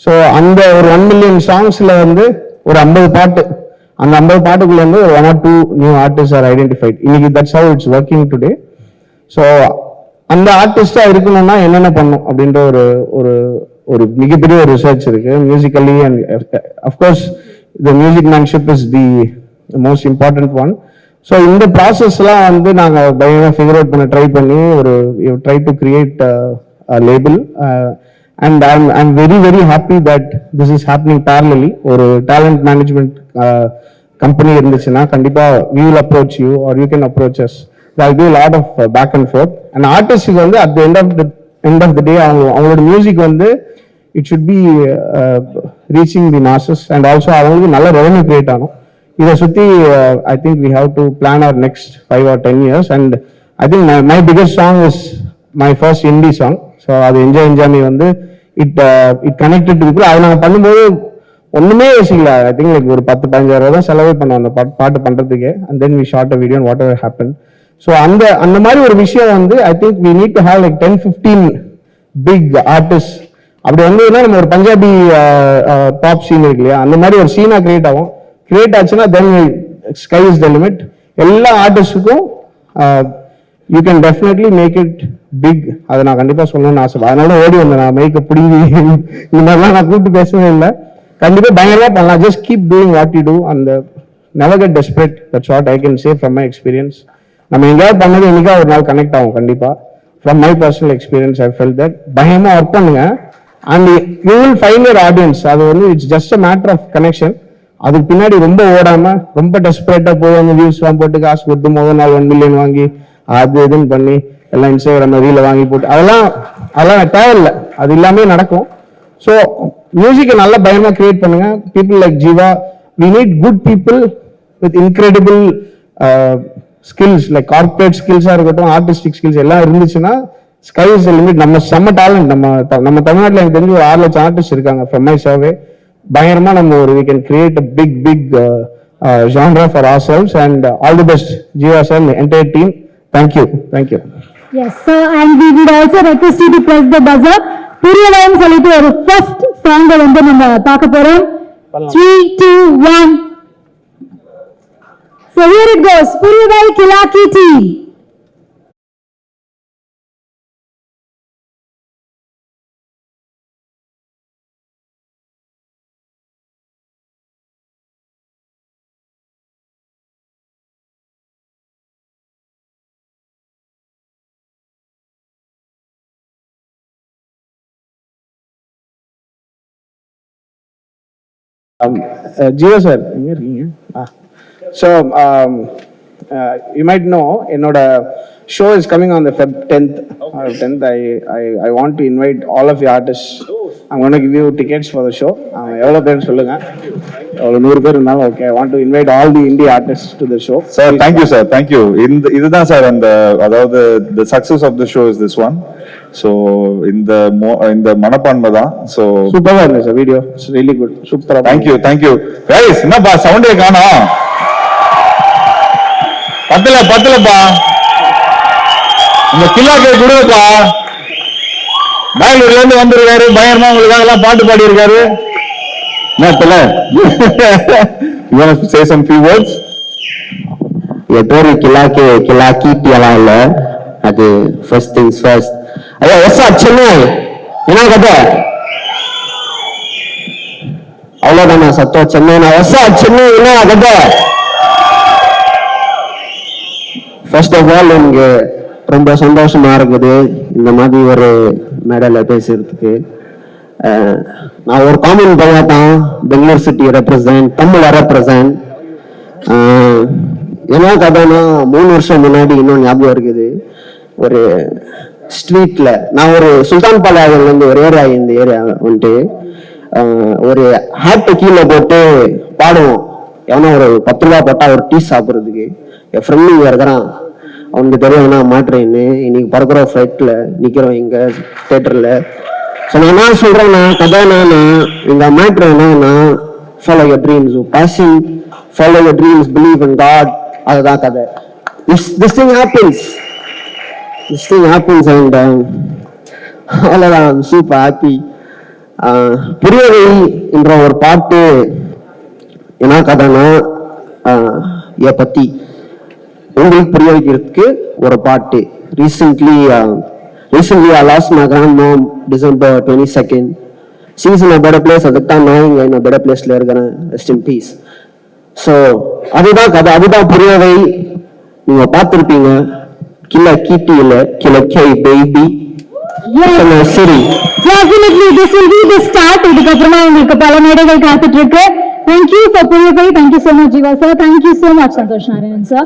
So அந்த ஒரு 1 million songsல வந்து ஒரு 50 பாட்டு, அந்த 50 பாட்டுக்குள்ள வந்து ஒரு 1 or 2 new artist are identified. இன்னைக்கு that's how it's working today. So அந்த ஆர்டிஸ்டா இருக்கணும்னா என்னென்ன பண்ணும் அப்படின்ற ஒரு மிகப்பெரிய ஒரு ரிசர்ச் இருக்கு musically. And of course the musicianship is the most important one. So இந்த ப்ராசஸ்லாம் வந்து நாங்கள் பயங்கரமாக ஃபிகர் அவுட் பண்ண ட்ரை பண்ணி try to create label. And I'm very very happy that this is happening parallelly. ஒரு டேலண்ட் மேனேஜ்மெண்ட் கம்பெனி இருந்துச்சுன்னா கண்டிப்பாக we will approach you or you can approach us. There will be a lot of back and forth. And artists வந்து at the end of the day அவங்களோட music வந்து it should be reaching the masses and also அவங்களுக்கு நல்ல revenue create ஆகும். இதை சுற்றி I think we have to plan our next 5 or 10 years. And I think my biggest song is my first indie song. So அது enjoy me வந்து it connected to people. அது நாங்கள் பண்ணும்போது ஒண்ணுமே யோசிக்கல. I think like ஒரு 10-15 ரூபா தான் செலவே பண்ணோம் அந்த பாட்டு பண்றதுக்கு. And then we shot a video and whatever happened. So அந்த மாதிரி ஒரு விஷயம் வந்து I think we need to have like 10-15 big artist. அப்படி வந்ததுன்னா நம்ம ஒரு பஞ்சாபி பாப் சீன் இருக்கு இல்லையா, அந்த மாதிரி ஒரு சீனா கிரியேட் ஆகும். கிரியேட் ஆச்சுன்னா then sky is the limit. எல்லா ஆர்டிஸ்டுக்கும் you can definitely make it big. அதை நான் கண்டிப்பா சொல்லணும்னு ஆசை. அதனால ஓடி வந்தேன் நான் மைக்க பிடிங்கி இந்த மாதிரிலாம் நான் கூப்பிட்டு பேசவே இல்லை. கண்டிப்பா பயங்கரமா பண்ணலாம். Just keep doing what you do and never get desperate. That's what I can say from my experience. நம்ம எங்கேயாவது பண்ணது என்னைக்கா ஒரு நாள் கனெக்ட் ஆகும் கண்டிப்பா. From my personal experience I felt that. பயமா ஒர்க் பண்ணுங்க and you will find your audience. அது வந்து it's just a matter of connection. அதுக்கு பின்னாடி ரொம்ப ஓடாம ரொம்ப டெஸ்பரேட்டா போய் அந்த வியூஸ் எல்லாம் போட்டு காசு கொடுத்து முதல் நாள் 1 million வாங்கி அது இதுன்னு பண்ணி எல்லாம் இன்ஸ்டாகிராம் ரீல வாங்கி போட்டு அதெல்லாம் தேவையில்லை. அது எல்லாமே நடக்கும். ஸோ மியூசிக்கை நல்லா பயமா கிரியேட் பண்ணுங்க. People like Jeeva, we need good people with incredible skills like corporate ஸ்கில்ஸா இருக்கட்டும், ஆர்டிஸ்டிக் ஸ்கில்ஸ் எல்லாம் இருந்துச்சுன்னா ஸ்கை இஸ் தி லிமிட். நம்ம செம்ம டேலண்ட். நம்ம தமிழ்நாட்டில் எனக்கு தெரிஞ்சு ஒரு 6 லட்சம் ஆர்டிஸ்ட் இருக்காங்க ஃப்ரம் மை சர்வே. பயங்கரமா நம்ம we can create a big genre for ourselves. And all the best Jiva sir, entire team. Thank you. Yes sir, and we would also request you to press the buzzer. புரியலன்னு சொல்லிட்டு ஒரு first song வந்து நம்ம பார்க்க போறோம். 3, 2, 1 So here it goes, Puriyavai Kilaki team. Jeeva sir எங்க இருக்கீங்க? So you might know என்னோட show is coming on the Feb 10th. 10th I want to invite all of the artists. I'm going to give you tickets for the show. எவ்வளோ பேர் சொல்லுங்க, எவ்வளோ 100 பேர் இருந்தாலும் okay. I want to invite all the indie artists to the show. Sir thank you sir, thank you. இதுதான் sir அந்த, அதாவது the success of the show is this one. So இந்த மனப்பான்மை தான். ஸோ சூப்பராக இருந்துச்சு sir, video it's really good, சூப்பராக. Thank you guys. என்னப்பா சவுண்டே காணோம்? பத்தலப்பா, இந்த கில்லாக்கே கொடுப்பா. பெங்களூர்ல இருந்து வந்திருக்காரு, பயங்கரமா உங்களுக்காக எல்லாம் பாட்டு பாடி இருக்காரு. say some few words. என் பேரு கிலாக்கி எல்லாம் இல்ல, அது ஃபர்ஸ்ட் திங்ஸ் ஃபர்ஸ்ட். ஐயா எஸ் ஆர் சென்னை, என்ன கதை? அவ்வளவுதானா சத்தம்? சென்னை எஸ் ஆர் சென்னை, என்ன கதை? ஃபர்ஸ்ட் ஆஃப் ஆல் எனக்கு ரொம்ப சந்தோஷமா இருக்குது இந்த மாதிரி ஒரு மேடையில பேசுறதுக்கு. நான் ஒரு காமன் பையன் தான், பெங்களூர் சிட்டி ரெப்ரசன்ட், தமிழ ரெப்ரசன்ட். என்ன கதைன்னா 3 வருஷம் முன்னாடி இன்னும் ஞாபகம் இருக்குது, ஒரு ஸ்ட்ரீட்ல நான் ஒரு சுல்தான் பாளையம் வந்து ஒரு ஏரியா, இந்த ஏரியா வந்துட்டு ஒரு ஹேட்டை கீழே போட்டு பாடுவோம். எவனா ஒரு 10 ரூபா போட்டா ஒரு டீ சாப்பிட்றதுக்கு. என் ஃப்ரெண்டு இங்கே இருக்கிறான், அவனுக்கு தெரியும்னா மாட்டுறேன்னு. இன்னைக்கு பறக்கிற ஃப்ளைட்ல நிக்கிறோம் இங்க தியேட்டர்ல. ஸோ நான் என்ன சொல்றேன்னா, கதைனா இங்க மாட்டுறேன்னா follow your dreams, passing follow your dreams, believe in God. அதுதான் கதை. This thing happens and அவ்வளோதான், சூப்பர் ஹாப்பி. புரியவை என்ற ஒரு பாட்டு என்ன கதைன்னா, என் பத்தி உங்களுக்கு புரிய வைக்கிறதுக்கு ஒரு பாட்டு. Recently I lost my grandmom December 22nd. She's in a better place. அதுக்கு தான் நான் இங்க in a better placeல இருக்கிறேன். Rest in peace. ஸோ அதுதான் கதை, அதுதான் புரியவை. நீங்க பார்த்திருப்பீங்க, கிலக்கி இல்ல கிலக்கை பேபி. சரி, Definitely this will be the start. இதுக்கப்புறமா உங்களுக்கு பல மேடைகள் காத்துட்டு இருக்கு. Thank you for Puriyavai. Thank you so much Jiva sir. Thank you so much Santosh Narayan sir.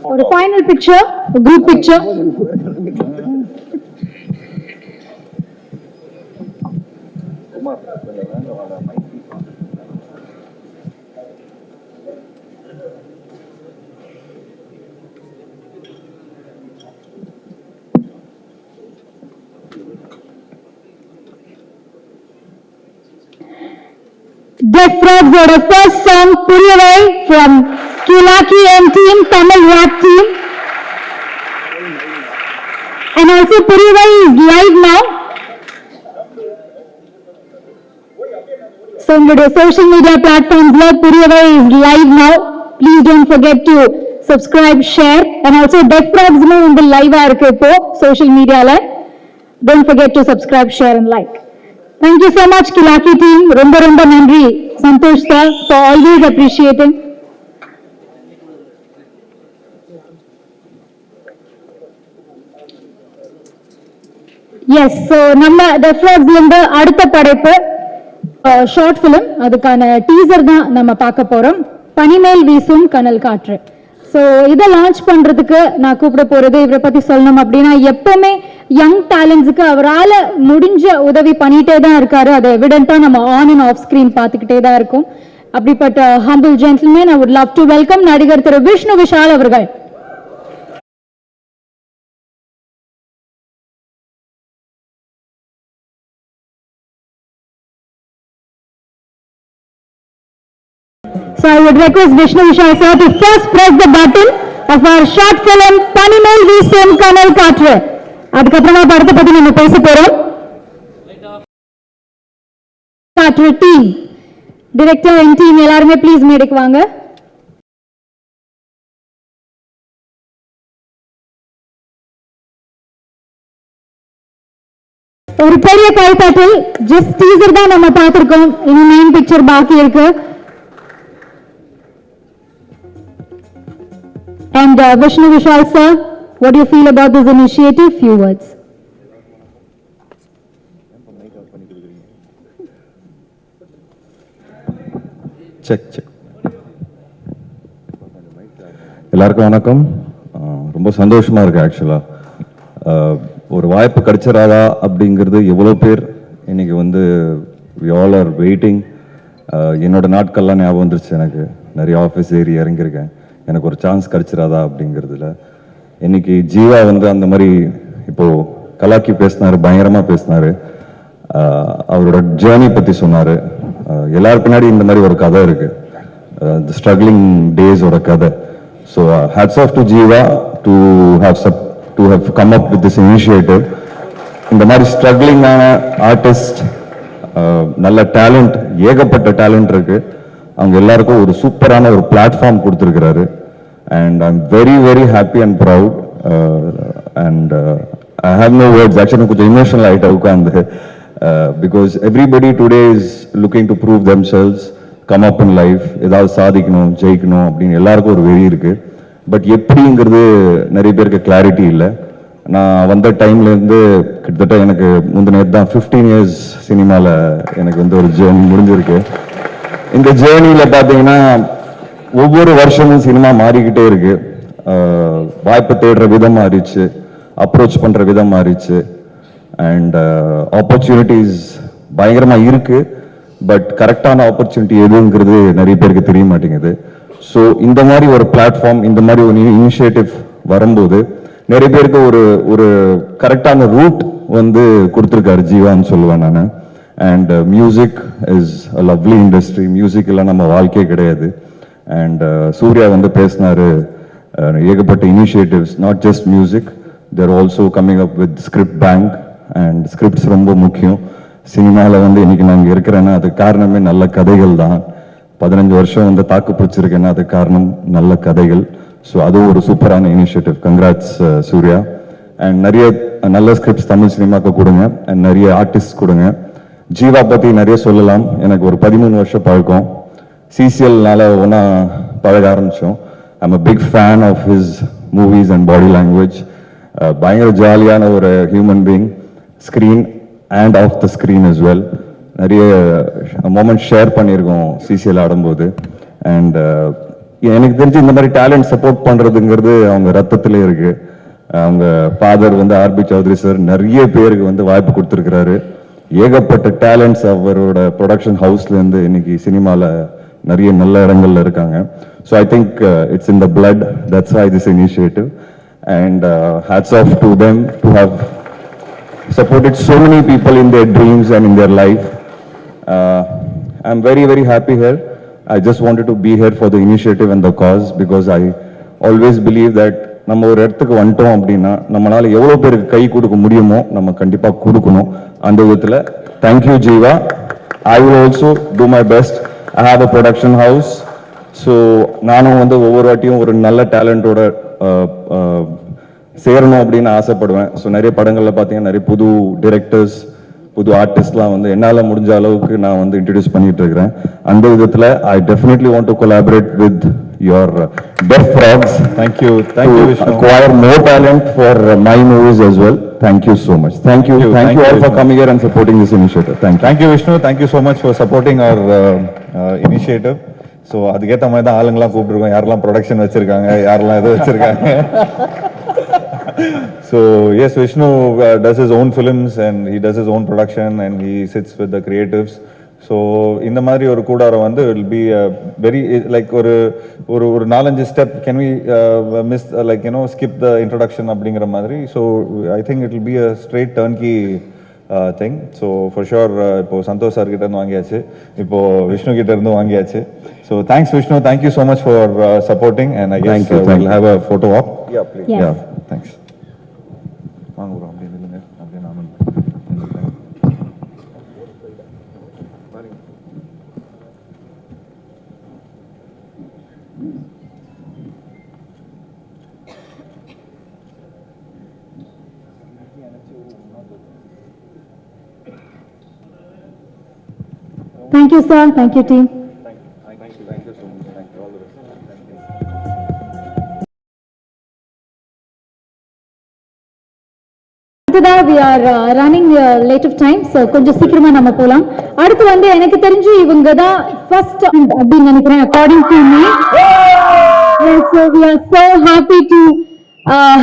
For a final picture, a group picture. Death Frogs were the first song, Puriyavai from Kilaki and team, Tamil rap team. And also Puriyavai is live now. So on the social media platforms, Puriyavai is live now. Please don't forget to subscribe, share, and also Death Frogs on the live social media. Don't forget to subscribe, share and like. Thank you so much Kilaki team. Romba nandri Santosh sir for always appreciating. Yes, so நம்ம Death Frogs இருந்து அடுத்த படைப்பு short film, அதுக்கான teaser தான் நம்ம பார்க்க போறோம். பனிமேல் வீசும் கனல் காற்று. ஸோ இதை லான்ச் பண்றதுக்கு நான் கூப்பிட போறது, இவரை பத்தி சொல்லணும் அப்படின்னா, எப்பவுமே யங் டேலண்ட்ஸுக்கு அவரால் முடிஞ்ச உதவி பண்ணிட்டே தான் இருக்காரு. அது எவிடென்ட்டா நம்ம ஆன் அண்ட் ஆஃப் ஸ்கிரீன் பார்த்துக்கிட்டே தான் இருக்கும். அப்படிப்பட்ட humble gentleman, I would love to welcome நடிகர் திரு விஷ்ணு விஷால் அவர்கள். So I would request Vishnu Vishal sir to first press the button of our short film Panimal Visum Kanal Katre. அதுக்கப்புறமா படத்தை பத்தி நம்ம பேச போறோம். காற்று டீம், டைரக்டர் அண்ட் டீம் எல்லாருமே ப்ளீஸ் மேடைக்கு வாங்க. ஒரு பெரிய கைத்தட்டல். ஜஸ்ட் டீசர் தான் நம்ம பார்த்திருக்கோம், இனி மெயின் பிக்சர் பாக்கி இருக்கு. And Vishnu Vishal sir, what do you feel about this initiative? Few words. Check check. எல்லாருக்கும் வணக்கம். ரொம்ப சந்தோஷமா இருக்கு ஆக்சுவலா. ஒரு வாய்ப்பு கிடைச்சிடாதா அப்படிங்கிறது எவ்வளோ பேர் இன்னைக்கு வந்து we all are waiting. என்னோட நாட்கள்லாம் ஞாபகம் வந்துருச்சு எனக்கு. நிறைய ஆஃபீஸ் ஏறி இறங்கியிருக்கேன். எனக்கு ஒரு சான்ஸ் கிடைச்சிடாதா அப்படிங்கிறதுல இன்னைக்கு ஜீவா வந்து அந்த மாதிரி இப்போ கலாக்கி பேசினாரு, பயங்கரமா பேசினாரு. அவரோட ஜேர்னி பத்தி சொன்னாரு. எல்லாரும் பின்னாடி இந்த மாதிரி ஒரு கதை இருக்கு, ஸ்ட்ரகிளிங் டேஸோட கதை. So hats off to Jeeva to have come up with this initiative. இந்த மாதிரி ஸ்ட்ரகிளிங்கான ஆர்டிஸ்ட், நல்ல டேலண்ட், ஏகப்பட்ட டேலண்ட் இருக்கு, அவங்க எல்லாருக்கும் ஒரு சூப்பரான ஒரு பிளாட்ஃபார்ம் கொடுத்துருக்கிறாரு. And I am very very happy and proud. And I have no words. Actually கொஞ்சம் இமோஷனல் ஆகிட்ட உட்காந்து. Because everybody today is looking to prove themselves, come up in life, ஏதாவது சாதிக்கணும், ஜெயிக்கணும் அப்படின்னு எல்லாருக்கும் ஒரு வெறி இருக்கு. பட் எப்படிங்கிறது நிறைய பேருக்கு கிளாரிட்டி இல்லை. நான் வந்த டைம்லேருந்து கிட்டத்தட்ட எனக்கு முந்தின தான் 15 இயர்ஸ் சினிமாவில் எனக்கு வந்து ஒரு ஜேர்னி முடிஞ்சிருக்கு. இந்த ஜேர்னியில் பார்த்தீங்கன்னா ஒவ்வொரு வருஷமும் சினிமா மாறிக்கிட்டே இருக்கு. வாய்ப்பு தேடுற விதம் மாறிச்சு, அப்ரோச் பண்ணுற விதம் மாறிச்சு. அண்ட் ஆப்பர்ச்சுனிட்டிஸ் பயங்கரமாக இருக்கு. பட் கரெக்டான ஆப்பர்ச்சுனிட்டி எதுங்கிறது நிறைய பேருக்கு தெரிய மாட்டேங்குது. ஸோ இந்த மாதிரி ஒரு பிளாட்ஃபார்ம், இந்த மாதிரி ஒரு இனிஷியேட்டிவ் வரும்போது நிறைய பேருக்கு ஒரு கரெக்டான ரூட் வந்து கொடுத்துருக்காரு ஜீவான்னு சொல்லுவேன் நான். And music is a lovely industry. Music எல்லாம் நம்ம வாழ்க்கையே கிடையாது. அண்ட் சூர்யா வந்து பேசினாரு, ஏகப்பட்ட initiatives, not just music, there also coming up with script bank. And scripts ரொம்ப முக்கியம். சினிமாவில் வந்து இன்னைக்கு நாங்கள் இருக்கிறேன்னா அதுக்கு காரணமே நல்ல கதைகள் தான். 15 வருஷம் வந்து தாக்கு பிடிச்சிருக்கேன்னா அதுக்கு காரணம் நல்ல கதைகள். ஸோ அதுவும் ஒரு சூப்பரான இனிஷியேட்டிவ். கங்க்ராட்ஸ் சூர்யா. அண்ட் நிறைய நல்ல ஸ்கிரிப்ட்ஸ் தமிழ் சினிமாவுக்கு கொடுங்க. அண்ட் நிறைய ஆர்டிஸ்ட் கொடுங்க. ஜீவா பற்றி நிறைய சொல்லலாம். எனக்கு ஒரு 13 வருஷம் பழக்கம். சிசிஎல்னால ஒன்றா பழக ஆரம்பித்தோம். I'm a big fan of his movies and body language. பயங்கர ஜாலியான ஒரு human being, screen and off the screen as well. நிறைய மொமெண்ட் ஷேர் பண்ணியிருக்கோம் சிசிஎல் ஆடும்போது. அண்ட் எனக்கு தெரிஞ்சு இந்த மாதிரி டேலண்ட் சப்போர்ட் பண்ணுறதுங்கிறது அவங்க ரத்தத்திலே இருக்கு. அவங்க ஃபாதர் வந்து ஆர்பி சௌத்ரி சார் நிறைய பேருக்கு வந்து வாய்ப்பு கொடுத்துருக்கிறாரு. ஏகப்பட்ட டேலண்ட்ஸ் அவரோட ப்ரொடக்ஷன் ஹவுஸ்லேருந்து இன்னைக்கு சினிமாவில் நிறைய நல்ல இடங்கள்ல இருக்காங்க. So I think it's in the blood, that's why this initiative. And hats off to them to have supported so many people in their dreams and in their life. I'm very very happy here. I just wanted to be here for the initiative and the cause, because I always believe that நம்ம ஒரு இடத்துக்கு வந்துட்டோம் அப்படின்னா நம்மளால எவ்வளோ பேருக்கு கை கொடுக்க முடியுமோ நம்ம கண்டிப்பாக கொடுக்கணும். அந்த விதத்தில் thank you Jeeva. I will also do my best. I have a production house. So நானும் வந்து ஒவ்வொரு வாட்டியும் ஒரு நல்ல டேலண்டோட சேரணும் அப்படின்னு ஆசைப்படுவேன். ஸோ நிறைய படங்களில் பார்த்தீங்கன்னா நிறைய புது டிரெக்டர்ஸ், புது ஆர்டிஸ்ட்லாம் வந்து என்னால் முடிஞ்ச அளவுக்கு நான் வந்து இன்ட்ரடியூஸ் பண்ணிட்டு இருக்கிறேன். அந்த விதத்தில் I definitely want to collaborate with your def frogs. Thank you acquire more talent for my movies as well. Thank you so much. Thank you all for coming here and supporting this initiative. Thank you Vishnu. Thank you so much for supporting our initiative. So அதுக்கேற்ற மாதிரி தான் ஆளுங்கெல்லாம் கூப்பிட்டுருக்கோம். யாரெல்லாம் production வச்சிருக்காங்க, யாரெல்லாம் எது வச்சிருக்காங்க. So yes, Vishnu does his own films and he does his own production and he sits with the creatives. So இந்த மாதிரி ஒரு கூடாரம் வந்து will be very like ஒரு 4-5 step. Can we miss like skip the introduction அப்படிங்கிற மாதிரி. So I think it will be a straight turnkey thing. So for sure இப்போ Santhosh sir கிட்ட இருந்து வாங்கியாச்சு, இப்போ விஷ்ணு கிட்ட இருந்து வாங்கியாச்சு. So thanks Vishnu, thank you so much for supporting, and I guess we'll have a photo op. Yeah, please. Yes. Yeah, thanks. வாங்க bro, அப்படியே நில்லுங்க, அப்படியே நானும் நில்லுங்க. Thank you, sir. Thank you, team. அடுத்ததா we are running late of time, so கொஞ்சம் சீக்கிரமா நம்ம போலாம். அடுத்து வந்து எனக்கு தெரிஞ்சு இவங்க தான் first அப்படின்னு நினைக்கிறேன் according to me. Yes, so we are so happy to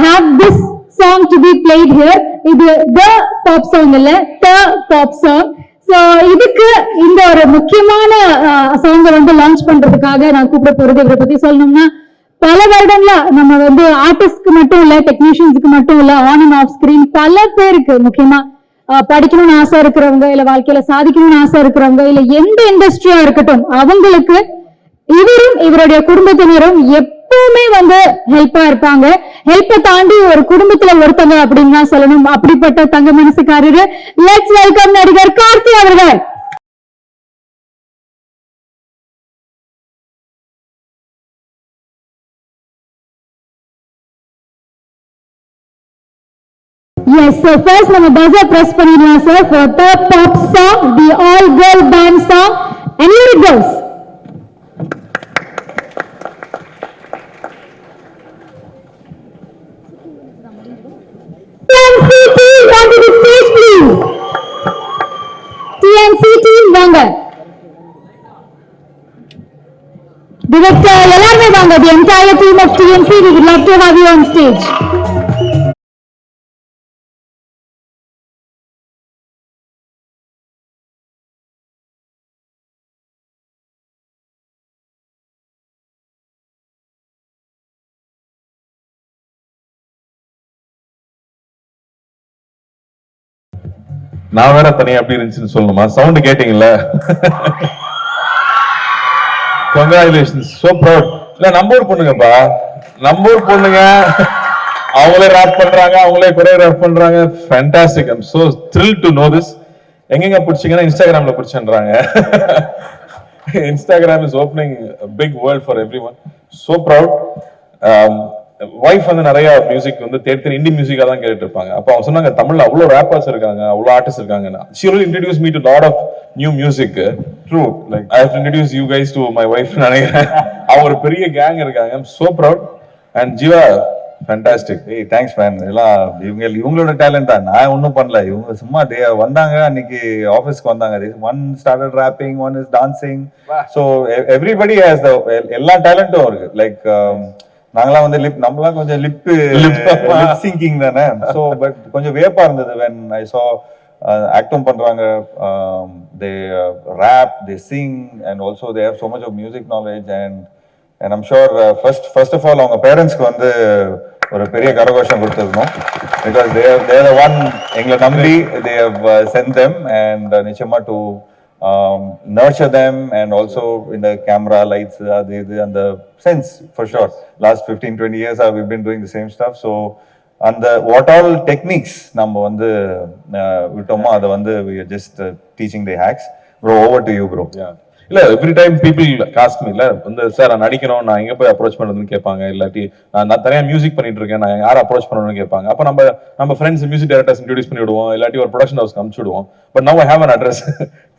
have this song to be played here. இது the pop song இல்ல, the pop song. So இதுக்கு இந்த ஒரு முக்கியமான சாங் வந்து லான்ச் பண்றதுக்காக நான் கூப்பிட போறது இவரை பத்தி சொல்லணும்னா பல வருடங்களா நம்ம வந்து ஆர்டிஸ்ட்க்கு மட்டும் இல்ல டெக்னீஷியன்ஸ்க்கு மட்டும் இல்ல ஆன் அண்ட் ஆஃப் ஸ்கிரீன் பல பேருக்கு முக்கியமா படிக்கணும்னு ஆசை இருக்கிறவங்க இல்ல வாழ்க்கையில சாதிக்கணும்னு ஆசை இருக்கிறவங்க இல்ல எந்த இண்டஸ்ட்ரியா இருக்கட்டும் அவங்களுக்கு இவரும் இவருடைய குடும்பத்தினரும் எப்பவுமே வந்து ஹெல்ப்பா இருப்பாங்க. ஹெல்ப்பை தாண்டி ஒரு குடும்பத்துல ஒருத்தங்க அப்படின்னு தான் சொல்லணும். அப்படிப்பட்ட தங்க மனசுக்காரரு லெட்ஸ் வெல்கம் நடிகர் கார்த்தி அவர்கள். Yes, so first நம்ம buzzer press பண்ணிடலாம் sir for the pop song, the all girl band song, and here it goes. TNC team, come to the stage please. TNC team வாங்க. Director எல்லாருமே வாங்க. The entire team of TNC, we would love to have you on stage. நான் வேற தனியா எப்படி இருந்துச்சுன்னு சொல்லணுமா? Sound கேட்டீங்கல்ல? Congratulations, so proud. இல்ல நம்ம ஊர் பொண்ணுங்கப்பா, நம்ம ஊர் பொண்ணுங்க அவங்களே ராப் பண்றாங்க, அவங்களே கொரியோகிராஃப் பண்றாங்க. Fantastic. I'm so thrilled to know this. எங்கெங்க பிடிச்சீங்கன்னா இன்ஸ்டாகிராம்ல பிடிச்சேன்றாங்க. Instagram is opening big world for everyone. So proud. Wife வந்து நிறைய மியூசிக் வந்து தேடி இந்தி மியூசிக்கா தான் கேட்டுட்டு இருப்பாங்க. அப்ப அவங்க சொன்னாங்க தமிழ்ல அவ்வளவு ரேப்பர்ஸ் இருக்காங்க, அவ்வளவு ஆர்டிஸ்ட் இருக்காங்க. She really introduced me to lot of new music. True, like I have to introduce you guys to my wife. நினைக்கிறேன் அவங்க ஒரு பெரிய கேங் இருக்காங்க. I'm so proud. And Jiva, fantastic. Hey, thanks man. எல்லாம் இவங்களோட talent தான், நான் ஒன்றும் பண்ணல. இவங்க சும்மா வந்தாங்க அன்னைக்கு ஆஃபீஸ்க்கு வந்தாங்க. One started rapping, one is dancing. So everybody has the எல்லா டேலண்ட்டும் இருக்கு. லைக் நாங்களாம் வந்து நம்மளாம் கொஞ்சம் லிப் சிங்கிங் தானே. ஸோ பட் கொஞ்சம் வேப்பா இருந்தது when I saw ஆக்டும் பண்றாங்க, they rap, they sing, and also they have so much of music knowledge, and I'm sure first of all அவங்க பேரண்ட்ஸ்க்கு வந்து ஒரு பெரிய கரகோஷம் கொடுத்துருக்கணும். because they are the one எங்களை நம்பி they have sent them, and நிச்சயமா to nurture them, and also in the camera lights and the sense for sure. Last 15-20 years we've been doing the same stuff. So and the what all techniques நம்ம வந்து விட்டோமோ அதை வந்து we are just teaching the hacks. Bro, over to you bro. Yeah. இல்ல every time people cost me இல்ல வந்து sir நான் நடிக்கணும், நான் எங்க போய் அப்ரோச் பண்றதுன்னு கேட்பாங்க. இல்லாட்டி நான் தனியா மியூசிக் பண்ணிட்டு இருக்கேன், நான் யாரை அப்ரோச் பண்ணணும்னு கேட்பாங்க. அப்ப நம்ம ஃப்ரெண்ட்ஸ் மியூசிக் டைரக்டர்ஸ் இன்ட்ரோடியூஸ் பண்ணி விடுவோம், இல்லாட்டி ஒரு ப்ரொடக்ஷன் ஹவுஸ்க்கு அனுப்பிச்சு விடுவோம். But now I have an address.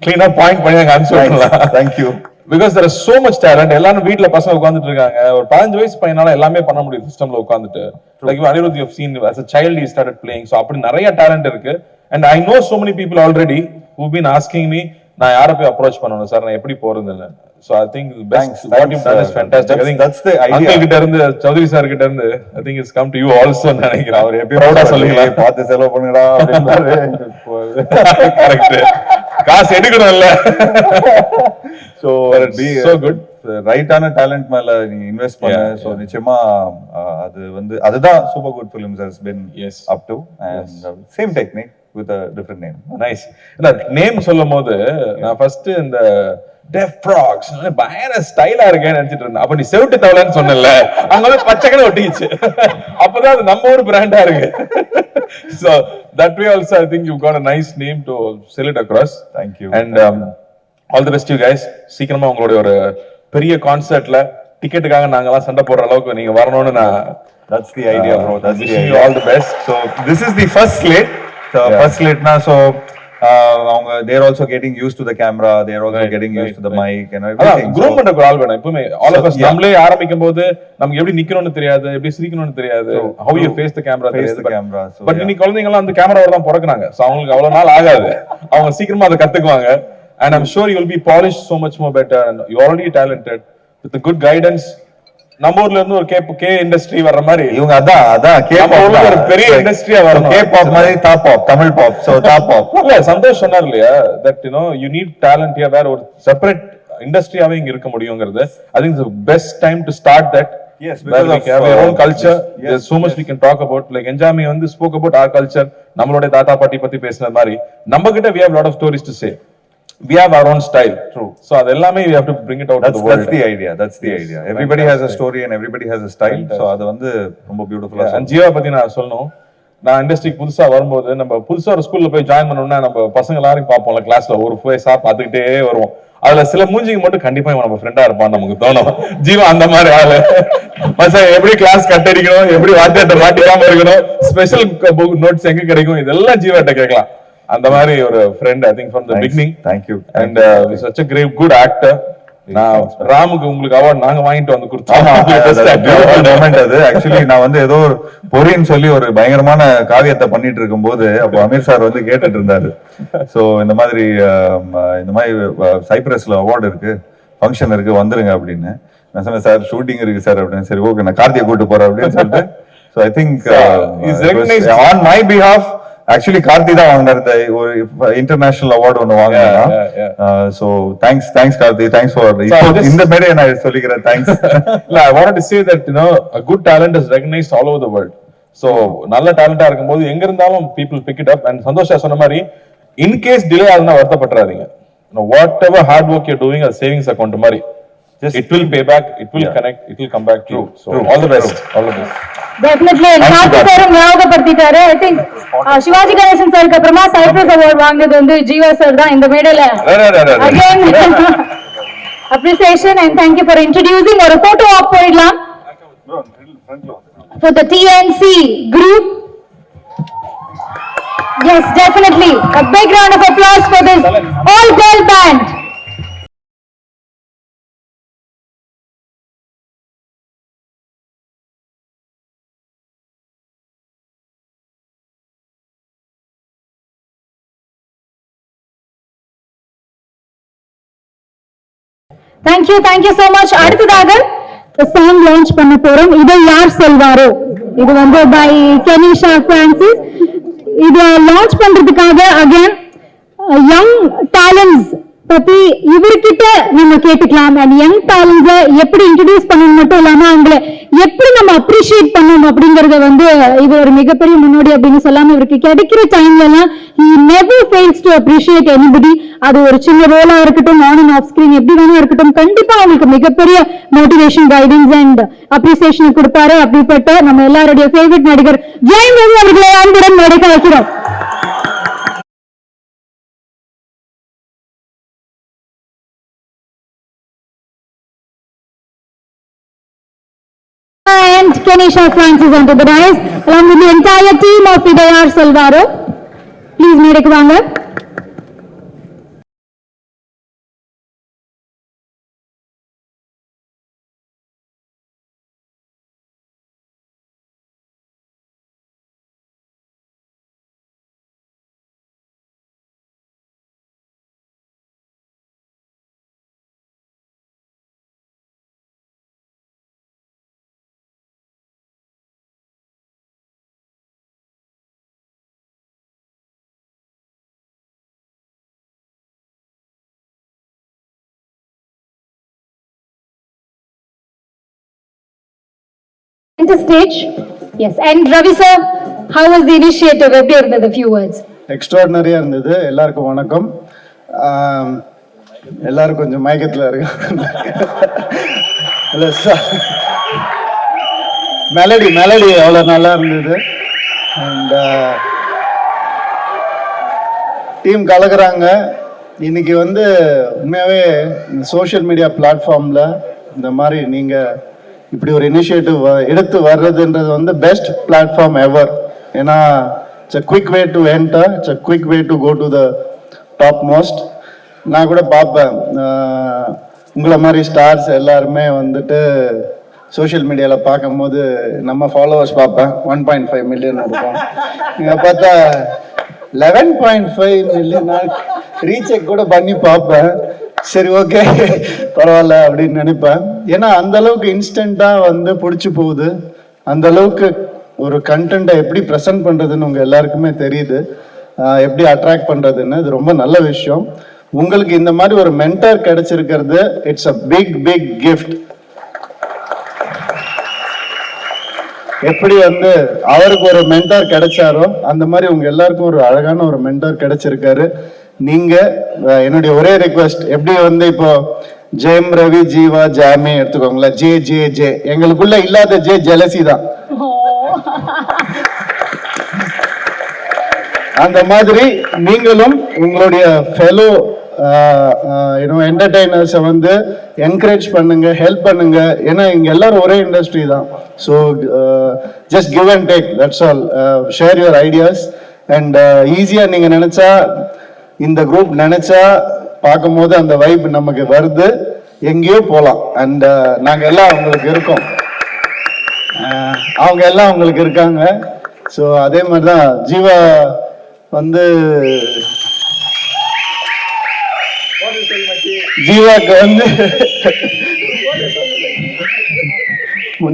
கிளீனா பாயிண்ட் பண்ணி அங்க அனுப்பிச்சு விடலாம். Thank you. Because there is so much talent. எல்லாரும் வீட்ல பசங்க உட்கார்ந்துட்டு இருக்காங்க. ஒரு 15 வயசு பையனால எல்லாமே பண்ண முடியும் சிஸ்டம்ல உட்கார்ந்துட்டு. Like Anirudh, you have seen as a child he started playing. So அப்படி நிறைய talent இருக்கு. And I know so many people already who've been asking me, நான் யாரை போய் அப்ரோச் பண்ணணும் சார், நான் எப்படி போறதுன்னு. So I think the best what you've done is fantastic. I think that's the idea. Uncle கிட்ட இருந்து சௌத்ரி சார் கிட்ட இருந்து I think it's come to you also நினைக்கிறேன். அவர் எப்படியா சொல்லுங்க, பார்த்து செலவு பண்ணுங்கடா அப்படின்றாரு. கரெக்ட், காசு எடுக்கணும்ல. So so good. ரைட்டான டேலண்ட் மேல நீ இன்வெஸ்ட் பண்ண. சோ நிச்சயமா அது வந்து அதுதான் super good films has been up to, and same technique with a different name. Nice. இல்ல நேம் சொல்லும்போது நான் ஃபர்ஸ்ட் இந்த டெஃப் ஃப்ராக்ஸ் பயங்கர ஸ்டைலா இருக்கேன்னு நினைச்சிட்டு இருந்தேன். அப்ப நீ செவுட்டு தவளைன்னு சொன்னல, அங்க வந்து பச்சைக்கடை ஒட்டிச்சு. அப்பதான் அது நம்ம ஊர் பிராண்டா இருக்கு. So that way also I think you've got a nice name to sell it across. Thank you. And all the best to you guys. சீக்கிரமா உங்களுடைய ஒரு பெரிய கான்சர்ட்ல டிக்கெட்டுக்காக நாங்கெல்லாம் சண்டை போடுற அளவுக்கு நீங்க வரணும்னு நான் that's the idea bro. That's the wishing idea. you all the best. So this is the first slate. So first slate na, so அவங்க there also getting use to the camera, there also getting use to the mic and அதான் everything. Groom பண்ற ஒரு ஆள் வேணும் எப்பவுமே. All of us நம்மளே ஆரம்பிக்கும் போது நமக்கு எப்படி நிக்கணும்னு தெரியாது, எப்படி சிரிக்கணும்னு தெரியாது, how you face the camera Face the தெரியாது. camera, so பட் இன்னைக்கு குழந்தைங்க எல்லாம் வந்து கேமராவோட தான் பிறக்குறாங்க. சோ அவங்களுக்கு அவ்வளவு நாள் ஆகாது, அவங்க சீக்கிரமா அதை கத்துக்குவாங்க. And I'm sure you will be polished so much more better and you're already talented with the good guidance. நம்ம ஊர்ல இருந்து ஒரு கே இண்டஸ்ட்ரி வர்ற மாதிரி இவங்க அதான் நம்ம ஊர்ல ஒரு பெரிய இண்டஸ்ட்ரியா வரணும். K-pop மாதிரி top pop, Tamil pop, so top pop. இல்ல சந்தோஷ் சொன்னார் இல்லையா, that you need talent here, வேற ஒரு செப்பரேட் இண்டஸ்ட்ரியாவே இங்க இருக்க முடியுங்கிறது. I think the best time to start that. Yes, where because we of have our own culture. yes, There's so much we can talk about. Like Enjami வந்து spoke about our culture. நம்மளோட தாத்தா பாட்டி பத்தி பேசின மாதிரி நம்ம கிட்ட we have a lot of stories to say. We have our own style. True. So அது எல்லாமே we have to bring it out to the world. That's the idea. That's the idea. Everybody has a story and everybody has a style. So அது வந்து ரொம்ப பியூட்டிஃபுல்லா. And Jeeva பத்தி நான் சொல்லணும். நான் இண்டஸ்ட்ரிக்கு புதுசா வரும்போது நம்ம புதுசா ஒரு ஸ்கூல்ல போய் ஜாயின் பண்ணோம்னா நம்ம பசங்க எல்லாரும் பார்ப்போம்ல கிளாஸ்ல ஒரு ஃபேஸா பார்த்துக்கிட்டே வருவோம். அதுல சில மூஞ்சிக்கு மட்டும் கண்டிப்பா இவன் நம்ம ஃப்ரெண்டா இருப்பான்னு நமக்கு தோணும். ஜீவா அந்த மாதிரி ஆளு. மச்சா எப்படி கிளாஸ் கட் அடிக்கணும், எப்படி வாத்தியார்ட்ட மாட்டிக்காம இருக்கணும், ஸ்பெஷல் நோட்ஸ் எங்க கிடைக்கும், இதெல்லாம் ஜீவாட்ட கேட்கலாம். அந்த மாதிரி ஒரு friend I think from the beginning. Thank you. And such a great good actor. நான் ராமுக்கு உங்களுக்கு அவார்ட் நாங்க வாங்கிட்டு வந்து கொடுத்தோம். மொமெண்ட் அது. ஆக்சுவலி நான் வந்து ஏதோ ஒரு பொறின்னு சொல்லி ஒரு பயங்கரமான காவியத்தை பண்ணிட்டு இருக்கும்போது அப்போ அமீர் சார் வந்து கேட்டுட்டு இருந்தாரு. சோ இந்த மாதிரி சைப்ரஸ்ல அவார்டு இருக்கு, ஃபங்க்ஷன் இருக்கு, வந்துருங்க அப்படின்னு. நான் சொன்னேன் சார் ஷூட்டிங் இருக்கு சார் அப்படின்னு. சரி ஓகே நான் கார்த்தியை கூட்டு போறேன் அப்படின்னு சொல்லிட்டு. So I think on my behalf actually Karthi தான் வாங்கினாரு ஒரு இன்டர்நேஷனல் அவார்டு ஒன்னு வாங்கினா. So thanks Karthi, thanks for இந்த மேடையை நான் சொல்லிக்கிறேன். தேங்க்ஸ். இல்ல I wanted to say that a good talent is recognized all over the world. So நல்ல டேலண்டா இருக்கும்போது எங்க இருந்தாலும் people pick it up. And Santosha சொன்ன மாதிரி in case delay ஆகுதுன்னா வருத்தப்படாதீங்க. Whatever hard work you're doing as savings account மாதிரி it will pay back, it will connect, it will come back to you. So all the best. All the best. Definitely Karthi sir ஞாபகப்படுத்திட்டாரு. I think Sivaji Ganesan சாருக்கு அப்புறமா Cyprus award வாங்குனது வந்து Jeeva sir தான் இந்த மேடையில. Again appreciation and thank you for introducing. ஒரு photo op போயிடலாம் for the TNC group. Yes, definitely a big round of applause for this all girl band. Thank you so much. அடுத்ததாக song launch பண்ண போறோம். இதை யார் சொல்வாரோ, இது வந்து by Kenisha Francis. இதை லான்ச் பண்றதுக்காக அகைன் யங் டேலண்ட்ஸ் பத்தி இவர்கிட்ட நம்ம கேட்டுக்கலாம். அண்ட் யங் டேலண்ட்ஸை எப்படி இன்ட்ரடியூஸ் பண்ணணும் மட்டும் இல்லாம அவங்களை எப்படி நம்ம அப்ரிஷியேட் பண்ணணும் அப்படிங்கறத வந்து இது ஒரு மிகப்பெரிய முன்னோடி அப்படின்னு சொல்லாம இவருக்கு கிடைக்கிற டைம்ல எல்லாம் he never fails to appreciate anybody. அது ஒரு சின்ன ரோலா இருக்கட்டும், ஆன் அண்ட் ஆஃப் ஸ்கிரீன் எப்படி வேணா இருக்கட்டும், கண்டிப்பா அவங்களுக்கு மிகப்பெரிய மோட்டிவேஷன், கைடன்ஸ் அண்ட் அப்ரிசியேஷன் கொடுப்பாரு. அப்படிப்பட்ட நம்ம எல்லாருடைய ஃபேவரட் நடிகர் ஜெயம் ரவி அவர்களை அன்புடன் மேடைக்கு வைக்கிறோம். And Kenisha Francis onto the dais along with the entire team of Idayar Salvaro. Please மேடைக்கு வாங்க. Center stage. Yes, and Ravi sir, how was the initiative? எப்படி இருந்தது? Few words. எக்ஸ்ட்ராடினரியா இருந்தது. எல்லாருக்கும் வணக்கம். எல்லாரும் கொஞ்சம் மயக்கத்துல இருக்காங்க. இல்ல சார், மெலடி அவ்வளோ நல்லா இருந்தது. அண்ட் டீம் கலக்குறாங்க. இன்னைக்கு வந்து உண்மையாகவே சோஷியல் மீடியா பிளாட்ஃபார்மில் இந்த மாதிரி நீங்கள் இப்படி ஒரு இனிஷியேட்டிவ் எடுத்து வர்றதுன்றது வந்து பெஸ்ட் பிளாட்ஃபார்ம் எவர். ஏன்னா it's a quick way to enter, it's a quick way to go to the topmost. நான் கூட பார்ப்பேன், உங்களை மாதிரி ஸ்டார்ஸ் எல்லாருமே வந்துட்டு சோஷியல் மீடியாவில் பார்க்கும்போது நம்ம ஃபாலோவர்ஸ் பார்ப்பேன் 1.5 மில்லியன் இருக்கும். இங்கே பார்த்தா 11.5 மில்லியன் ரீசெக் கூட பண்ணி பார்ப்பேன். சரி ஓகே பரவாயில்ல அப்படின்னு நினைப்பேன். ஏன்னா அந்த அளவுக்கு இன்ஸ்டண்ட்டாக வந்து பிடிச்சி போகுது. அந்த அளவுக்கு ஒரு கண்டென்ட்டை எப்படி ப்ரெசென்ட் பண்ணுறதுன்னு உங்கள் எல்லாருக்குமே தெரியுது, எப்படி அட்ராக்ட் பண்ணுறதுன்னு. இது ரொம்ப நல்ல விஷயம். உங்களுக்கு இந்த மாதிரி ஒரு மென்டர் கிடைச்சிருக்கிறது, it's a big big gift. எப்படி வந்து அவருக்கு ஒரு மென்டார் கிடைச்சாரோ அந்த மாதிரி உங்க எல்லாருக்கும் ஒரு அழகான ஒரு மென்டார் கிடைச்சிருக்காரு. நீங்க என்னுடைய ஒரே ரிக்வெஸ்ட், எப்படி வந்து இப்போ ஜெயம் ரவி ஜீவா ஜாமி எடுத்துக்கோங்களேன், ஜே ஜே ஜே, எங்களுக்குள்ள இல்லாத ஜே ஜெலசி தான். அந்த மாதிரி நீங்களும் உங்களுடைய ஃபெலோ என்டர்டைனர்ஸை வந்து என்கரேஜ் பண்ணுங்க, ஹெல்ப் பண்ணுங்க. ஏன்னா இங்க எல்லாரும் ஒரே இண்டஸ்ட்ரி தான். So just give and take, that's all. Share your ideas and ஈஸியா நீங்க நினைச்சா, இந்த குரூப் நினைச்சா பார்க்கும் போது அந்த வைப் நமக்கு வருது, எங்கேயோ போகலாம். அண்ட் நாங்க எல்லாம் உங்களுக்கு இருக்கோம், அவங்க எல்லாம் உங்களுக்கு இருக்காங்க. ஸோ அதே மாதிரி தான் ஜீவா வந்து ஜீவாக்கு வந்து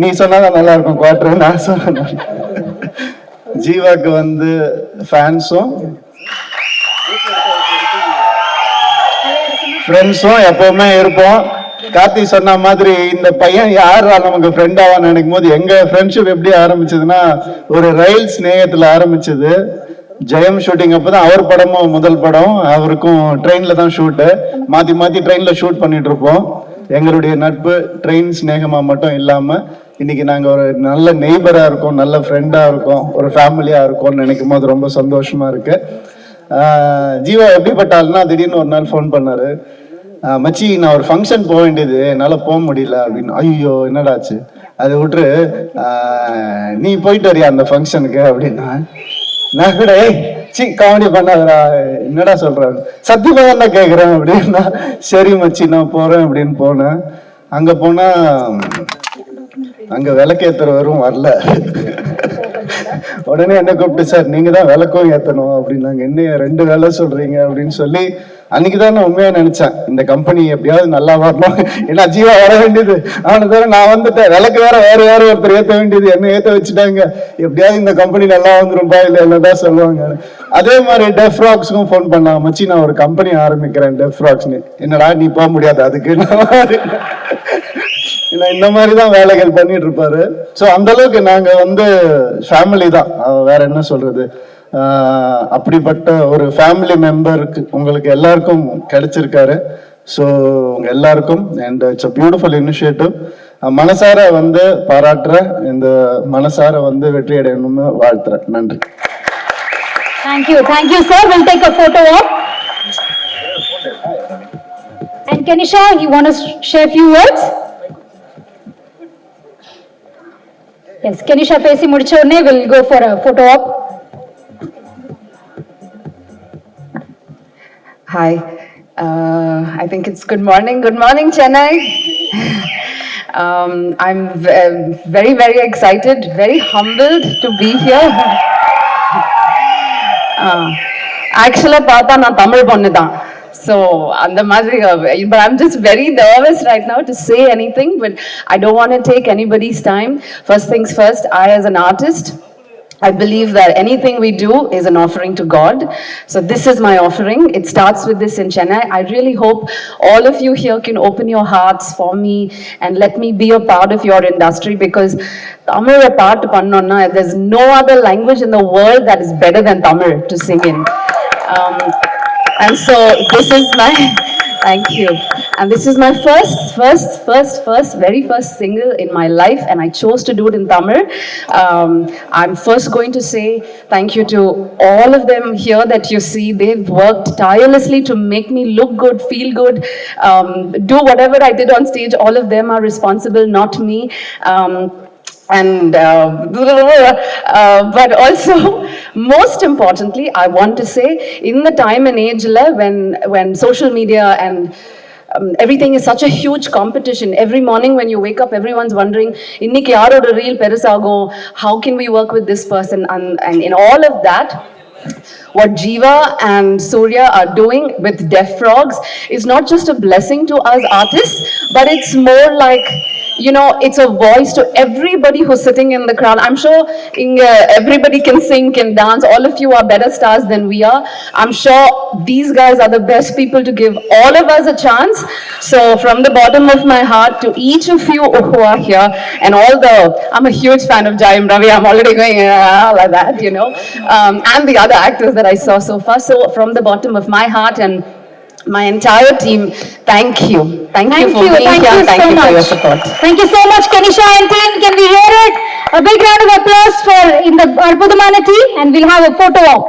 நீ சொன்னாதான் நல்லா இருக்கும் குவார்டர், நான் சொன்ன ஜீவாக்கு வந்து ஃபேன்ஸும் ஃப்ரெண்ட்ஸும் எப்பவுமே இருப்போம். கார்த்தி சொன்ன மாதிரி இந்த பையன் யாரா நமக்கு ஃப்ரெண்ட் ஆவான்னு நினைக்கும் போது எங்க ஃப்ரெண்ட்ஷிப் எப்படி ஆரம்பிச்சதுன்னா, ஒரு ரயில் ஸ்நேகத்துல ஆரம்பிச்சது. ஜெயம் ஷூட்டிங் அப்பதான் அவர் படமும் முதல் படம், அவருக்கும் ட்ரெயின்ல தான் ஷூட்டு, மாத்தி மாத்தி ட்ரெயின்ல ஷூட் பண்ணிட்டு இருப்போம். எங்களுடைய நட்பு ட்ரெயின் ஸ்நேகமா மட்டும் இல்லாம இன்னைக்கு நாங்க ஒரு நல்ல நெய்பரா இருக்கோம், நல்ல ஃப்ரெண்டா இருக்கோம், ஒரு ஃபேமிலியா இருக்கோம்னு நினைக்கும் போது ரொம்ப சந்தோஷமா இருக்கு. ஜீவா எப்படிப்பட்டாள்னா, திடீர்னு ஒரு நாள் ஃபோன் பண்ணாரு, மச்சி நான் ஒரு ஃபங்க்ஷன் போக வேண்டியது, என்னால போக முடியல அப்படின்னு. ஐயோ என்னடாச்சு, அதை விட்டு நீ போயிட்டு வரியா அந்த ஃபங்க்ஷனுக்கு அப்படின்னா, நான் கூட காமெடி பண்ணாதடா, என்னடா சொல்றாரு, சத்தியமா தான் கேக்குறேன் அப்படின்னா, சரி மச்சி நான் போறேன் அப்படின்னு போனேன். அங்க போனா அங்க விளக்கேத்துறவரும் வரல. உடனே என்ன கூப்பிட்டு, சார் நீங்க தான் விளக்கும் ஏத்தணும் அப்படின்னாங்க. என்ன 2 வேலை சொல்றீங்க அப்படின்னு சொல்லி, அன்னைக்குதான் நான் உண்மையா நினைச்சேன், இந்த கம்பெனி எப்படியாவது நல்லா வரணும். ஏன்னா ஜீவா வர வேண்டியது, அவனுக்கு நான் வந்துட்டேன், விளக்கு வேற வேற ஒருத்தர் ஏத்த வேண்டியது, என்ன ஏத்த வச்சுட்டாங்க, எப்படியாவது இந்த கம்பெனி நல்லா வந்துரும்பா இல்ல என்னதான் சொல்லுவாங்க. அதே மாதிரி டெஃப் ராக்ஸ்க்கும் ஃபோன் பண்ணாங்க, மச்சி நான் ஒரு கம்பெனி ஆரம்பிக்கிறேன் டெஃப் ராக்ஸ்னு. என்னடா நீ போக முடியாது அதுக்கு, இந்த மாதிரிதான் வேலைகள் பண்ணிட்டு இருப்பாரு. ஸோ அந்த அளவுக்கு நாங்க வந்து ஃபேமிலி தான், வேற என்ன சொல்றது. அப்படிப்பட்ட ஒரு ஃபேமிலி மெம்பருக்கு உங்களுக்கு எல்லாருக்கும் கிடைச்சிருக்காரு. ஸோ உங்க எல்லாருக்கும் and it's a beautiful initiative. மனசார வந்து பாராட்டுறேன், இந்த மனசார வந்து வெற்றி அடையணும்னு வாழ்த்துறேன். நன்றி. Thank you sir. We'll take a photo op. And Kenisha, you want to share a few words? Yes, Kenisha பேசி முடிச்ச உடனே we'll go for a photo op. Hi, I think it's good morning Chennai. I'm very very excited, very humbled to be here. Actually பார்த்தா நான் தமிழ் பொண்ணு தான், so அந்த மாதிரி, but I'm just very nervous right now to say anything, but I don't want to take anybody's time. First things first, I as an artist, I believe that anything we do is an offering to God. So this is my offering. It starts with this in Chennai. I really hope all of you here can open your hearts for me and let me be a part of your industry, because Tamil a part pannona, there's no other language in the world that is better than Tamil to sing in. And so this is my thank you. And this is my very first single in my life, and I chose to do it in Tamil. I'm first going to say thank you to all of them here that you see. They've worked tirelessly to make me look good, feel good, do whatever I did on stage. All of them are responsible, not me. and but also most importantly I want to say in the time and age when social media and everything is such a huge competition. Every morning when you wake up, everyone's wondering, inniki yaroda reel perusagum, how can we work with this person? And in all of that, what Jiva and Surya are doing with Deaf Frogs is not just a blessing to us artists, but it's more like, you know, it's a voice to everybody who's sitting in the crowd. I'm sure everybody can sing, can dance. All of you are better stars than we are. I'm sure these guys are the best people to give all of us a chance. So from the bottom of my heart to each of you who are here, and I'm a huge fan of Jayam Ravi. I'm already going like that, you know, and the other actors that I saw so far. So from the bottom of my heart and my entire team, thank you. Thank you for being here. Thank you for your support. Thank you so much, Kanisha and team. Can we hear it? A big round of applause for in the Arpudamana team, and we'll have a photo op.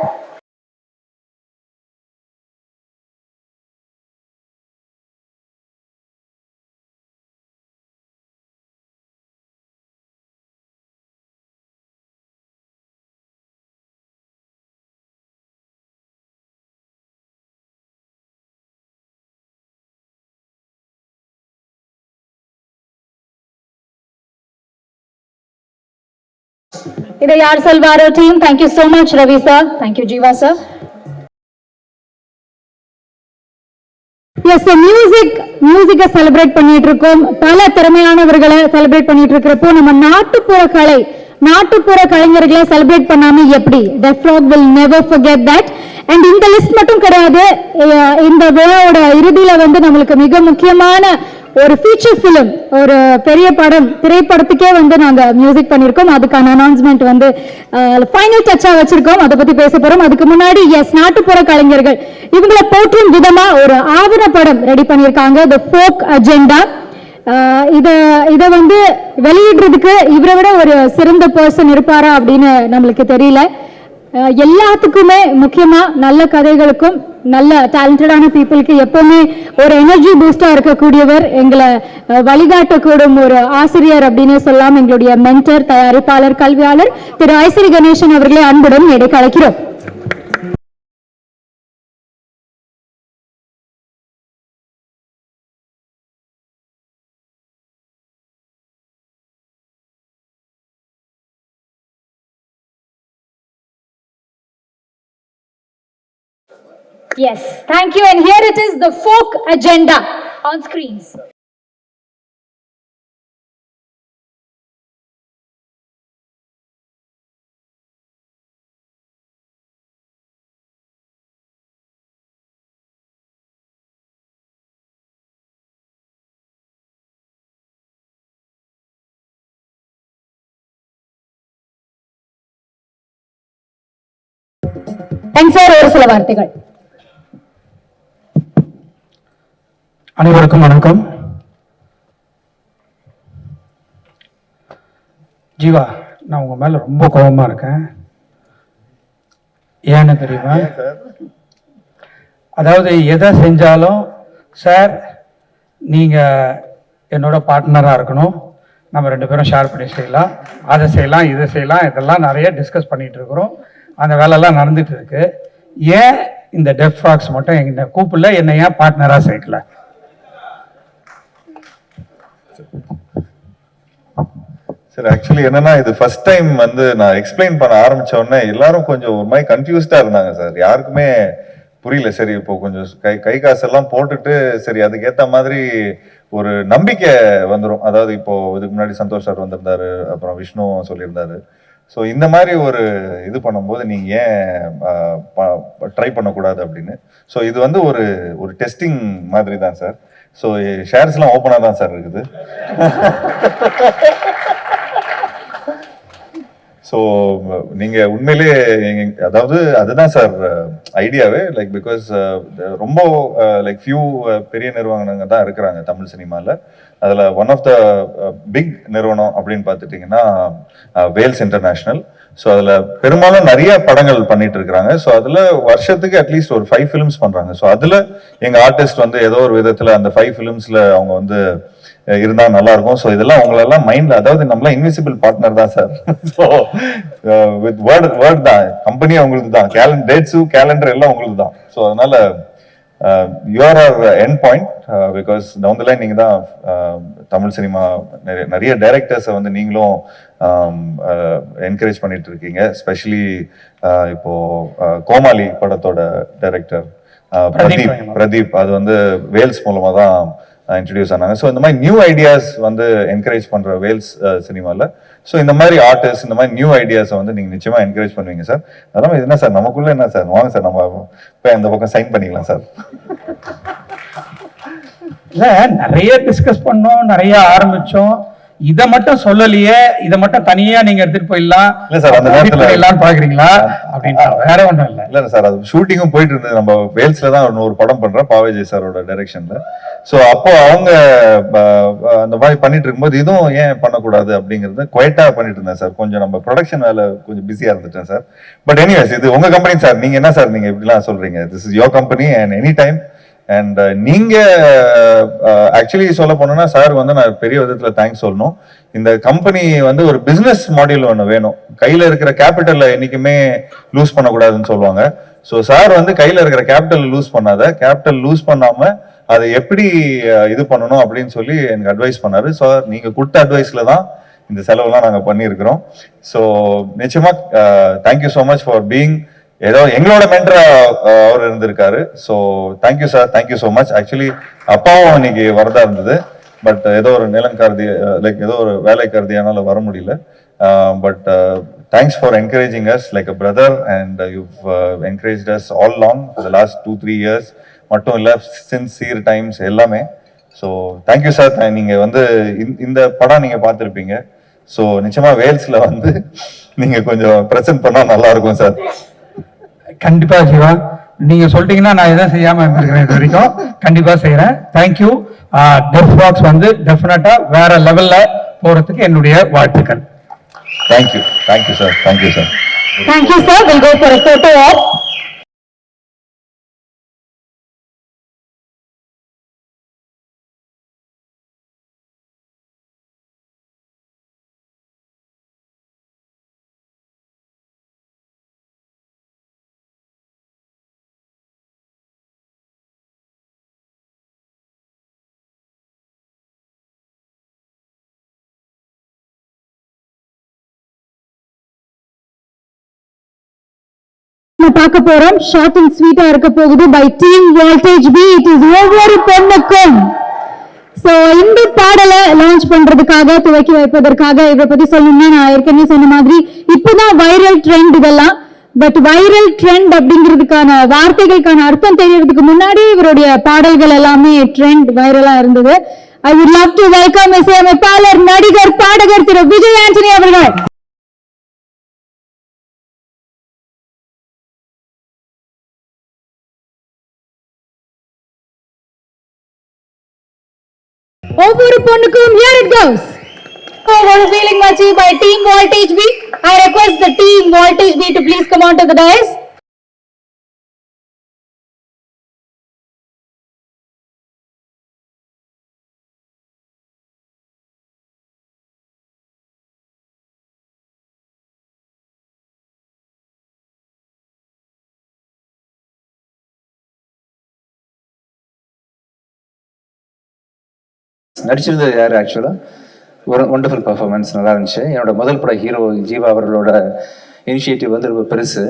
இதை யார் சொல்வாரோ team. Thank you so much, Ravi sir. Thank you, Jiva sir. Yes, so music celebrate பண்ணிட்டு இருக்கோம். பல திறமையானவர்களை celebrate பண்ணிட்டு இருக்கிறப்போ நம்ம நாட்டுப்புற கலைஞர்களை செலிப்ரேட் பண்ணாம எப்படி? Deaf Frog will never forget that. And இந்த லிஸ்ட் மட்டும் கிடையாது, இந்த விழாவோட இறுதியில வந்து நம்மளுக்கு மிக முக்கியமான ஒரு ஃபீச்சர் ஃபிலிம், ஒரு பெரிய திரைப்படத்துக்கே வந்து நாங்க மியூசிக் பண்ணிருக்கோம். அதுக்கான அனௌன்ஸ்மெண்ட் வந்து ஃபைனல் டச்சா வச்சிருக்கோம். அதை பத்தி பேச போறோம். அதுக்கு முன்னாடி நாட்டுப்புற கலைஞர்கள் இவங்களை போற்றும் விதமா ஒரு ஆவணப்படம் ரெடி பண்ணிருக்காங்க, தி ஃபோக் அஜெண்டா. இத வந்து வெளியிடுறதுக்கு இவரை விட ஒரு சிறந்த பர்சன் இருப்பாரா அப்படின்னு நம்மளுக்கு தெரியல. எல்லாத்துக்குமே முக்கியமா நல்ல கதைகளுக்கும் நல்ல டேலண்டடான பீப்புளுக்கு எப்பவுமே ஒரு எனர்ஜி பூஸ்டா இருக்கக்கூடியவர், எங்களை வழிகாட்டக்கூடும் ஒரு ஆசிரியர் அப்படின்னு சொல்லலாம். எங்களுடைய மென்டர், தயாரிப்பாளர், கல்வியாளர் திரு ஐஸ்வரி கணேசன் அவர்களை அன்புடன் மேடைக்கு அழைக்கிறோம். Yes, thank you. And here it is, the folk agenda on screens. And sir, ஒரு சில வார்த்தைகள். அனைவருக்கும் வணக்கம். ஜீவா, நான் உங்க மேல ரொம்ப கோபமா இருக்கேன். ஏன்னு தெரியுமா? அதாவது எதை செஞ்சாலும் சார் நீங்க என்னோட பார்ட்னரா இருக்கணும், நம்ம ரெண்டு பேரும் ஷேர் பண்ணி செய்யலாம், அதை செய்யலாம், இதை செய்யலாம், இதெல்லாம் நிறைய டிஸ்கஸ் பண்ணிட்டு இருக்கிறோம். அந்த வேலையெல்லாம் நடந்துட்டு இருக்கு. ஏன் இந்த டெஃப் ஃப்ராக்ஸ் மட்டும் என்னை கூப்பிடல, என்னை ஏன் பார்ட்னரா சேர்க்கல? சார் ஆக்சுவலி என்னன்னா, இது ஃபர்ஸ்ட் டைம் வந்து நான் எக்ஸ்பிளைன் பண்ண ஆரம்பிச்ச உடனே எல்லாரும் கொஞ்சம் ஒரு மாதிரி கன்ஃபியூஸ்டா இருந்தாங்க சார். யாருக்குமே புரியல. சரி, இப்போ கொஞ்சம் கை காசெல்லாம் போட்டுட்டு சரி அதுக்கேற்ற மாதிரி ஒரு நம்பிக்கை வந்துடும். அதாவது இப்போ இதுக்கு முன்னாடி சந்தோஷ் சார் வந்திருந்தாரு, அப்புறம் விஷ்ணு சொல்லியிருந்தாரு. ஸோ இந்த மாதிரி ஒரு இது பண்ணும்போது நீங்கள் ஏன் ட்ரை பண்ணக்கூடாது அப்படின்னு. ஸோ இது வந்து ஒரு டெஸ்டிங் மாதிரி தான் சார். ஸோ ஷேர்ஸ்லாம் ஓப்பனாக தான் சார் இருக்குது. ஸோ நீங்கள் உண்மையிலே அதாவது அதுதான் சார் ஐடியாவே. லைக் பிகாஸ் ரொம்ப லைக் ஃபியூ பெரிய நிறுவனங்க தான் இருக்கிறாங்க தமிழ் சினிமாவில். அதில் ஒன் ஆஃப் த பிக் நிறுவனம் அப்படின்னு பார்த்துட்டிங்கன்னா வேல்ஸ் இன்டர்நேஷ்னல். ஸோ அதில் பெரும்பாலும் நிறைய படங்கள் பண்ணிட்டு இருக்கிறாங்க. ஸோ அதில் வருஷத்துக்கு அட்லீஸ்ட் ஒரு 5 ஃபிலிம்ஸ் பண்ணுறாங்க. ஸோ அதில் எங்கள் ஆர்டிஸ்ட் வந்து ஏதோ ஒரு விதத்தில் அந்த 5 ஃபிலிம்ஸில் அவங்க வந்து இருந்தா நல்லா இருக்கும். ஸோ இதெல்லாம் உங்களெல்லாம் மைண்ட்ல, அதாவது நம்மளாம் இன்விசிபிள் பார்ட்னர் தான் சார். ஸோ வித் வேர்ட் தான், கம்பெனி உங்களுக்கு தான், கேலண்டர் எல்லாம் உங்களுக்கு தான். ஸோ அதனால you're our end point, because down the line நீங்க தான் தமிழ் சினிமா நிறைய டைரக்டர்ஸை வந்து நீங்களும் என்கரேஜ் பண்ணிட்டு இருக்கீங்க. ஸ்பெஷலி இப்போ கோமாளி படத்தோட டைரக்டர் பிரதீப், அது வந்து வேல்ஸ் மூலமா தான் இன்ட்ரடியூஸ் ஆனாங்க. ஸோ இந்த மாதிரி நியூ ஐடியாஸ் வந்து என்கரேஜ் பண்ற வேல்ஸ் சினிமாவில். ஸோ இந்த மாதிரி ஆர்டிஸ்ட், இந்த மாதிரி நியூ ஐடியாஸை வந்து நீங்க நிச்சயமா என்கரேஜ் பண்ணுவீங்க சார். அதெல்லாம் இது என்ன சார், நமக்குள்ள என்ன சார், வாங்க சார் நம்ம போய் அந்த பக்கம் சைன் பண்ணிக்கலாம் சார். இல்ல, நிறைய டிஸ்கஸ் பண்ணோம், நிறைய ஆரம்பிச்சோம். இத மட்டும் சொல்லலையே, இத மட்டும் தனியா நீங்க எடுத்துட்டு போயிடலாம். இல்ல சார், அந்த நேரத்துல எல்லாம் பாக்குறீங்களா அப்படின்னு வேற ஒண்ணும் இல்ல. இல்ல சார், அது ஷூட்டிங்கும் போயிட்டு இருந்தது. நம்ம வேல்ஸ்ல தான் ஒரு படம் பண்றோம் பாவேஜி சாரோட டைரக்ஷன்ல. ஸோ அப்போ அவங்க அந்த மாதிரி பண்ணிட்டு இருக்கும்போது இதுவும் ஏன் பண்ணக்கூடாது அப்படிங்கறது குவைட்டா பண்ணிட்டு இருந்தேன் சார். கொஞ்சம் நம்ம ப்ரொடக்ஷன் வேலை கொஞ்சம் பிஸியா இருந்துட்டேன் சார். பட் எனிவேஸ், இது உங்க கம்பெனி சார். நீங்க என்ன சார் நீங்க இப்படிலாம் சொல்றீங்க? This is your company and any time. And நீங்க ஆக்சுவலி சொல்ல போனோம்னா சார் வந்து நான் பெரிய விதத்துல தேங்க்ஸ் சொல்லணும். இந்த கம்பெனி வந்து ஒரு பிசினஸ் மாடல் ஒன்று வேணும். கையில இருக்கிற கேபிட்டல்ல என்னைக்குமே லூஸ் பண்ணக்கூடாதுன்னு சொல்லுவாங்க. ஸோ சார் வந்து கையில இருக்கிற கேபிட்டல் லூஸ் பண்ணாம அதை எப்படி இது பண்ணணும் அப்படின்னு சொல்லி எனக்கு அட்வைஸ் பண்ணாரு. ஸோ நீங்க கொடுத்த அட்வைஸ்ல தான் இந்த செலவுலாம் நாங்கள் பண்ணியிருக்கிறோம். ஸோ நிச்சயமா thank you so much for being ஏதோ எங்களோட மென்டரா அவர் இருந்திருக்காரு. So thank you sir, thank you so much. Actually அப்பாவும் இன்னைக்கு வரதா இருந்தது, பட் ஏதோ ஒரு நிலங்கருதி லைக் ஏதோ ஒரு வேலை கருதியானால வர முடியல. But thanks for encouraging as like a brother, and you've encouraged as all long for the last 2-3 years மட்டும் இல்லை, சின்சியர் டைம்ஸ் எல்லாமே. So thank you sir. நீங்க வந்து இந்த படம் நீங்க பார்த்துருப்பீங்க. ஸோ நிச்சயமா வேல்ஸ்ல வந்து நீங்க கொஞ்சம் பிரசன்ட் பண்ணா நல்லா இருக்கும் சார். கண்டிப்பா சிவா, நீங்க சொல்லிட்டீங்கன்னா நான் எதை செய்யாம இருந்திருக்கிறேன் இது வரைக்கும். கண்டிப்பா செய்யறேன். தேங்க்யூ. டெஃப் பாக்ஸ் வந்து டெஃபினட்டா வேற லெவல்ல போறதுக்கு என்னுடைய வாழ்த்துக்கள். Thank you sir, thank you sir. Thank you, sir. We'll go for a photo op. பார்க்க போறோம். ஷார்ட் அண்ட் ஸ்வீட்டா இருக்க போகுது by team voltage B. It is ஒவ்வொரு பெண்ணுக்கும். சோ இந்த பாடலை லான்ச் பண்றதுக்காக, துவக்கி வைப்பதற்காக இதை பத்தி சொல்லணும்னா நான் ஏற்கனவே சொன்ன மாதிரி இப்பதான் வைரல் ட்ரெண்ட் இதெல்லாம். பட் வைரல் ட்ரெண்ட் அப்படிங்கிறதுக்கான வார்த்தைகளுக்கான அர்த்தம் தெரியறதுக்கு முன்னாடி இவருடைய பாடல்கள் எல்லாமே ட்ரெண்ட் வைரலா இருந்தது. ஐ வுட் லவ் டு வெல்கம் இசையமைப்பாளர், நடிகர், பாடகர் திரு விஜய் ஆண்டனி அவர்கள். ஒவ்வொரு பொண்ணுக்கும் here it goes. Revealing Machi by Team Voltage B. I request the Team Voltage B to please come on to the dais. நடிச்சிருந்தது யார் ஆக்சுவலாக ஒரு ஒண்டர்ஃபுல் பர்ஃபார்மன்ஸ், நல்லா இருந்துச்சு. என்னோட முதல் பட ஹீரோ ஜீவா அவர்களோட இனிஷியேட்டிவ் வந்து ரொம்ப பெருசு.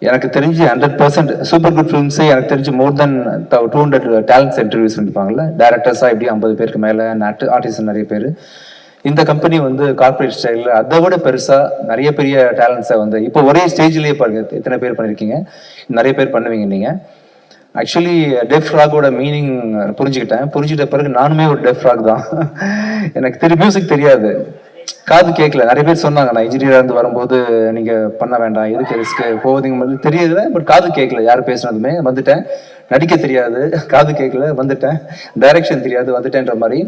எனக்கு தெரிஞ்சு 100% சூப்பர் குட் ஃபிலிம்ஸே எனக்கு தெரிஞ்சு மோர் தென் 200 டேலண்ட்ஸ் இன்டர்வியூஸ் பண்ணிப்பாங்கல்ல, டேரக்டர்ஸாக எப்படி 50 பேருக்கு மேலே, ஆர்டிஸ்ட் நிறைய பேர். இந்த கம்பெனி வந்து கார்பரேட் ஸ்டைலில் அதை விட பெருசாக நிறைய பெரிய டேலண்ட்ஸை வந்து இப்போ ஒரே ஸ்டேஜ்லேயே பாருங்க எத்தனை பேர் பண்ணியிருக்கீங்க, நிறைய பேர் பண்ணுவீங்க நீங்கள். ஆக்சுவலி டெஃப் ராகோட மீனிங் புரிஞ்சுக்கிட்ட பிறகு நானுமே ஒரு டெஃப் ராக் தான். எனக்கு மியூசிக் தெரியாது, காது கேட்கல. நிறைய பேர் சொன்னாங்க நான் இன்ஜினியராக இருந்து வரும்போது நீங்கள் பண்ண வேண்டாம், எதுக்கு ரிஸ்க்கு போகுதுங்க தெரியுது. பட் காது கேட்கல, யார் பேசுனதுமே. வந்துட்டேன். நடிக்க தெரியாது, காது கேட்கல, வந்துட்டேன். டைரக்ஷன் தெரியாது, வந்துட்டேன்ற மாதிரி.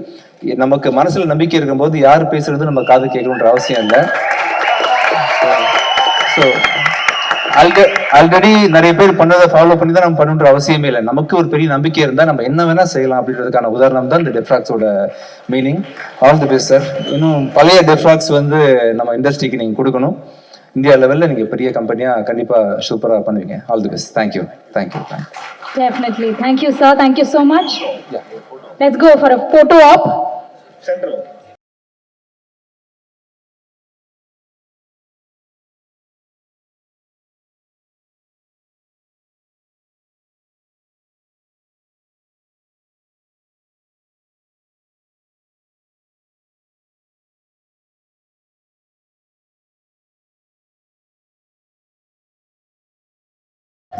நமக்கு மனசில் நம்பிக்கை இருக்கும்போது யார் பேசுறது நம்ம காது கேட்கணுன்ற அவசியம் இல்லை. ஸோ ஆல்ரெடி நிறைய பேர் பண்ணதை ஃபாலோ பண்ணி தான் நம்ம பண்ணுன்ற அவசியமே இல்லை. நமக்கு ஒரு பெரிய நம்பிக்கை இருந்தால் நம்ம என்ன வேணா செய்யலாம் அப்படின்றதுக்கான உதாரணம் தான் இந்த டெஃப்ராக்ஸோட meaning. All the best sir. இன்னும் பழைய டெஃப்ராக்ஸ் வந்து நம்ம இண்டஸ்ட்ரிக்கு நீங்கள் கொடுக்கணும். இந்தியா லெவலில் நீங்கள் பெரிய கம்பெனியாக கண்டிப்பாக சூப்பராக பண்ணுவீங்க. All the best. Thank you. Thank you. Definitely. Thank you, sir. Thank you so much. Let's go for a photo op.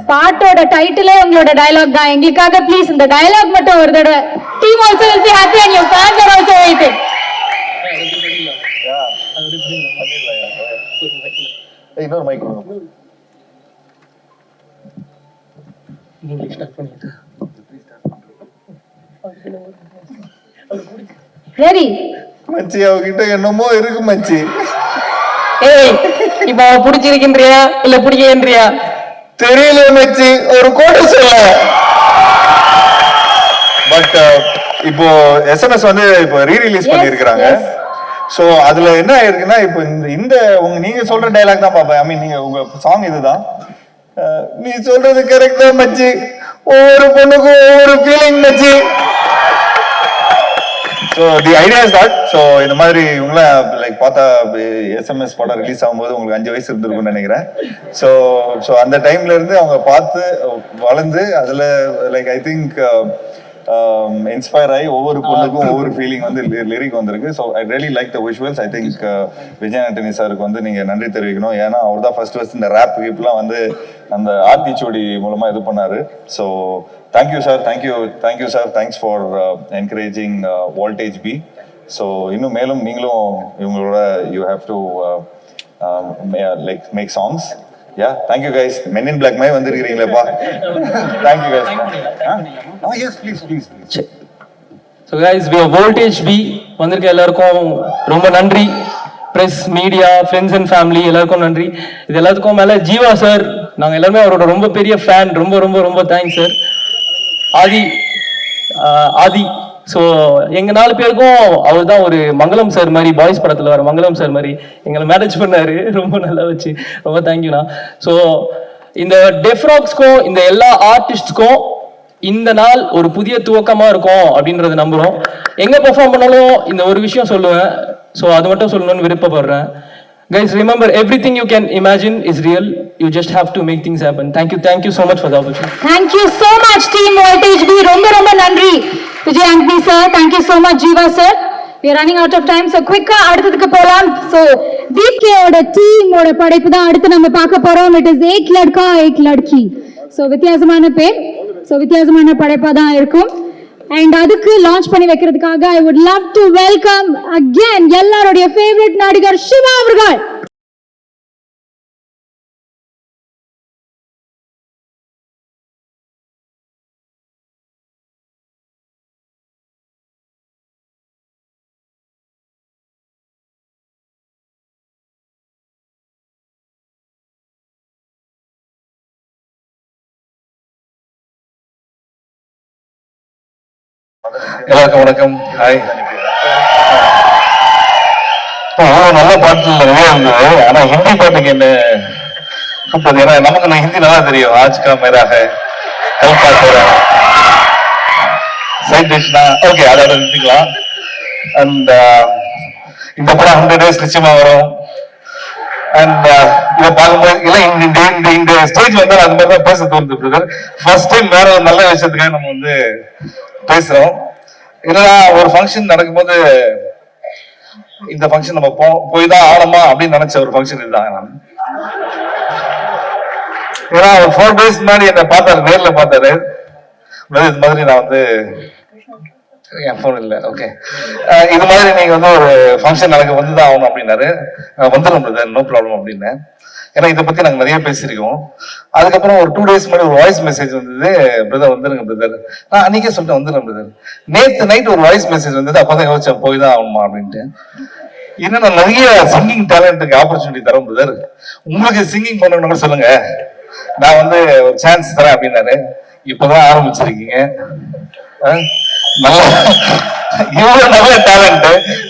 பாட்டோட டைட்டிலே உங்களோட டயலாக் தான். எங்களுக்காக ப்ளீஸ் இந்த டயலாக் மட்டும் ஒரு தடவை. Team also will be happy and your fans are also waiting. இன்னொரு mic ready மச்சி அவகிட்ட என்னமோ இருக்கு மச்சி. ஏய் இப்போ பிடிச்சிருக்கின்றியா இல்ல பிடிக்கின்றியா தெரியல மச்சி, ஒரு கோடு சொல்ல. பட் இப்போ எஸ்எம்எஸ் வந்து இப்போ ரீரிலீஸ் பண்ணியிருக்கிறாங்க. ஸோ அதுல என்ன ஆயிருக்குன்னா இப்போ இந்த நீங்க சொல்ற டைலாக் தான் பாப்பேன். ஐ மீன் நீங்க உங்க சாங் இதுதான். நீ சொல்றது கரெக்ட் தான் மச்சி. ஒவ்வொரு பொண்ணுக்கும் ஒவ்வொரு ஃபீலிங் மச்சி. So the idea is that. So இந்த மாதிரி இவங்கள லைக் பார்த்தா எஸ்எம்எஸ் படம் ரிலீஸ் ஆகும்போது உங்களுக்கு 5 வயசு இருந்திருக்கும்னு நினைக்கிறேன். ஸோ அந்த டைம்ல இருந்து அவங்க பார்த்து வளர்ந்து அதுல லைக் ஐ திங்க் இன்ஸ்பயர் ஆகி ஒவ்வொரு பொண்ணுக்கும் ஒவ்வொரு ஃபீலிங் வந்து லிரிக் வந்திருக்கு. So I really like the visuals. I think Vijay Antony சாருக்கு வந்து நீங்க நன்றி தெரிவிக்கணும். ஏன்னா அவர் தான் ஃபர்ஸ்ட் இந்த ரேப் கிப்லாம் வந்து அந்த ஆர்த்திச்சோடி மூலமா இது பண்ணாரு. So thank you sir. Thank you sir. Thanks for encouraging voltage B. So இன்னும் மேலும் நீங்களும் இவங்களோட you have to like make songs. Yeah, thank you guys. Men in Black மாதிரி வந்திருக்கீங்களேப்பா. Thank you guys. Yes, please. So guys, we have Voltage B. வந்திருக்க எல்லாருக்கும் ரொம்ப நன்றி. Press, media, friends and family எல்லாருக்கும் நன்றி. இது எல்லாத்துக்கும் மேல ஜீவா சார், நாங்க எல்லாருமே அவரோட ரொம்ப பெரிய ஃபேன். ரொம்ப ரொம்ப ரொம்ப தேங்க்ஸ் சார். ஆதி. ஸோ எங்க 4 பேருக்கும் அவர் தான் ஒரு மங்களம் சார் மாதிரி, பாய்ஸ் படத்துல வர மங்களம் சார் மாதிரி எங்களை மேனேஜ் பண்ணாரு ரொம்ப நல்லா வச்சு. ரொம்ப தேங்க்யூண்ணா. ஸோ இந்த டெஃப்ராக்ஸ்க்கும் இந்த எல்லா ஆர்டிஸ்ட்ஸ்க்கும் இந்த நாள் ஒரு புதிய துவக்கமா இருக்கும் அப்படின்றத நம்புறோம். எங்க பெர்ஃபார்ம் பண்ணாலும் இந்த ஒரு விஷயம் சொல்லுவேன். ஸோ அது மட்டும் சொல்லணும்னு விருப்பப்படுறேன். Guys, remember everything you can imagine is real. You just have to make things happen. Thank you so much for the opportunity. Thank you so much team Voltage B. ரொம்ப நன்றி Vijay Antony sir. Thank you so much Jeeva sir. We are running out of time. So quick அடுத்ததுக்கு போலாம். So DK ஓட டீமோட படைப்பு தான் அடுத்து நம்ம பார்க்க போறோம். It is एक लड़का एक लड़की. So வித்தியாசமான பேர். So வித்தியாசமான படைப்பா தான் இருக்கும். And அதுக்கு லான்ச் பண்ணி வைக்கிறதுக்காக I would love to welcome again எல்லாரோட favorite நடிகர் சிவா அவர்கள். எல்லாருக்கும் வணக்கம். ஹாய். நல்ல பாட்டு நிறைய இருந்தது. ஆனா ஹிந்தி பாட்டுக்கு என்ன கூப்பிட்டது? ஏன்னா நமக்கு நான் ஹிந்தி நல்லா தெரியும். ஆஜ்கா மேராக சைட் டிஷ்னா ஓகே, அதோட நிறுத்திக்கலாம். அண்ட் இந்த படம் 100 days நிச்சயமா வரும். அண்ட் இதை பார்க்கும்போது இல்லை இந்த ஸ்டேஜ் வந்து அது மாதிரி தான் பேச தோணுது பிரதர். ஃபர்ஸ்ட் டைம் வேற ஒரு நல்ல விஷயத்துக்காக நம்ம வந்து பேசுறோம். இல்லைன்னா ஒரு ஃபங்க்ஷன் நடக்கும்போது இந்த ஃபங்க்ஷன் நம்ம போய் தான் ஆகணுமா அப்படின்னு நினைச்ச ஒரு ஃபங்க்ஷன் இதுதாங்க. நான் ஏன்னா ஒரு 4 days முன்னாடி என்னை பார்த்தாரு, நேரில் பார்த்தாரு. இது மாதிரி நான் வந்து என் போன் இல்லை, ஓகே, இது மாதிரி நீங்க வந்து ஒரு ஃபங்க்ஷன் நடக்க வந்துதான் ஆகணும் அப்படின்னாரு. வந்துடும் பிரதர், நோ ப்ராப்ளம் அப்படின்னேன். ஏன்னா இதை பத்தி நாங்க நிறைய பேசியிருக்கோம். அதுக்கப்புறம் ஒரு 2 days முன்னாடி ஒரு வாய்ஸ் மெசேஜ் வந்தது, பிரதர் வந்துருங்க பிரதர். நான் அன்னைக்கே சொல்லிட்டு வந்துடுறேன் பிரதர். நேற்று நைட் ஒரு வாய்ஸ் மெசேஜ் வந்தது, அப்பதான் யோசிச்சேன் போய் தான் ஆகணுமா அப்படின்ட்டு. என்னன்னா நிறைய சிங்கிங் டேலண்ட்டுக்கு ஆப்பர்ச்சுனிட்டி தரோம் பிரதர். உங்களுக்கு சிங்கிங் பண்ணணும்னு சொல்லுங்க, நான் வந்து ஒரு சான்ஸ் தரேன் அப்படின்னாரு. இப்பதான் ஆரம்பிச்சிருக்கீங்க. நல்லா இவ்வளவு நல்ல டேலண்ட்,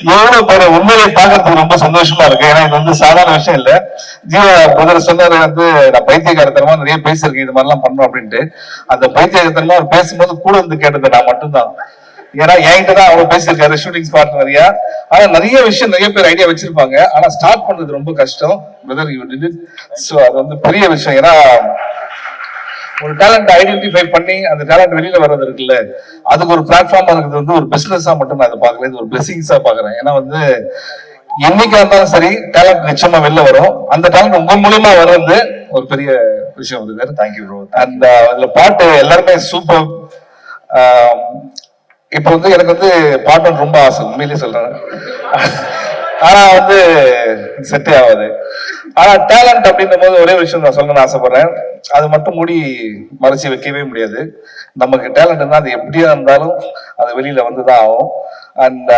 இவ்வளவு பேர் உண்மையை பார்க்கறதுக்கு ரொம்ப சந்தோஷமா இருக்கு. ஏன்னா இது வந்து சாதாரண விஷயம் இல்ல. ஜீவா பிரதர் சொன்னாரு வந்து நான் பைத்தியக்காரத்தனமா நிறைய பேசியிருக்கேன் இது மாதிரிலாம் பண்ணணும் அப்படின்ட்டு. அந்த பைத்தியக்காரத்தனமா அவர் பேசும்போது கூட இருந்து கேட்டது நான் மட்டும்தான். ஏன்னா என்கிட்ட தான் அவர் பேசியிருக்காரு ஷூட்டிங் ஸ்பாட் நிறையா. ஆனா நிறைய விஷயம் நிறைய பேர் ஐடியா வச்சிருப்பாங்க, ஆனா ஸ்டார்ட் பண்றது ரொம்ப கஷ்டம். Brother you did it. So அது வந்து பெரிய விஷயம். ஏன்னா ஒரு டேலண்ட் ஐடென்டிஃபை பண்ணி அந்த டேலண்ட் வெளியில வர்றது இருக்குல்ல, அதுக்கு ஒரு பிளாட்ஃபார்மா இருக்குது வந்து ஒரு பிசினஸா மட்டும் நான் அதை பார்க்கல, இது ஒரு பிளெஸிங்ஸா பாக்குறேன். ஏன்னா வந்து என்னைக்கா இருந்தாலும் சரி டேலண்ட் நிச்சயமா வெளில வரும். அந்த டேலண்ட் உங்க மூலியமா வர்றது ஒரு பெரிய விஷயம் வருது. Thank you bro. அந்த அதுல பாட்டு எல்லாருமே சூப்பர். இப்ப வந்து எனக்கு வந்து பாட்டு ரொம்ப ஆசை, உண்மையிலேயே சொல்றேன். ஆனா வந்து செட்டே ஆகாது. ஆனா டேலண்ட் அப்படின்ற போது ஒரே விஷயம் நான் சொல்லணும்னு ஆசைப்படுறேன். அது மட்டும் மூடி மறைச்சு வைக்கவே முடியாது. நமக்கு டேலண்ட்னா அது எப்படியா இருந்தாலும் அது வெளியில வந்துதான் ஆகும். அண்ட்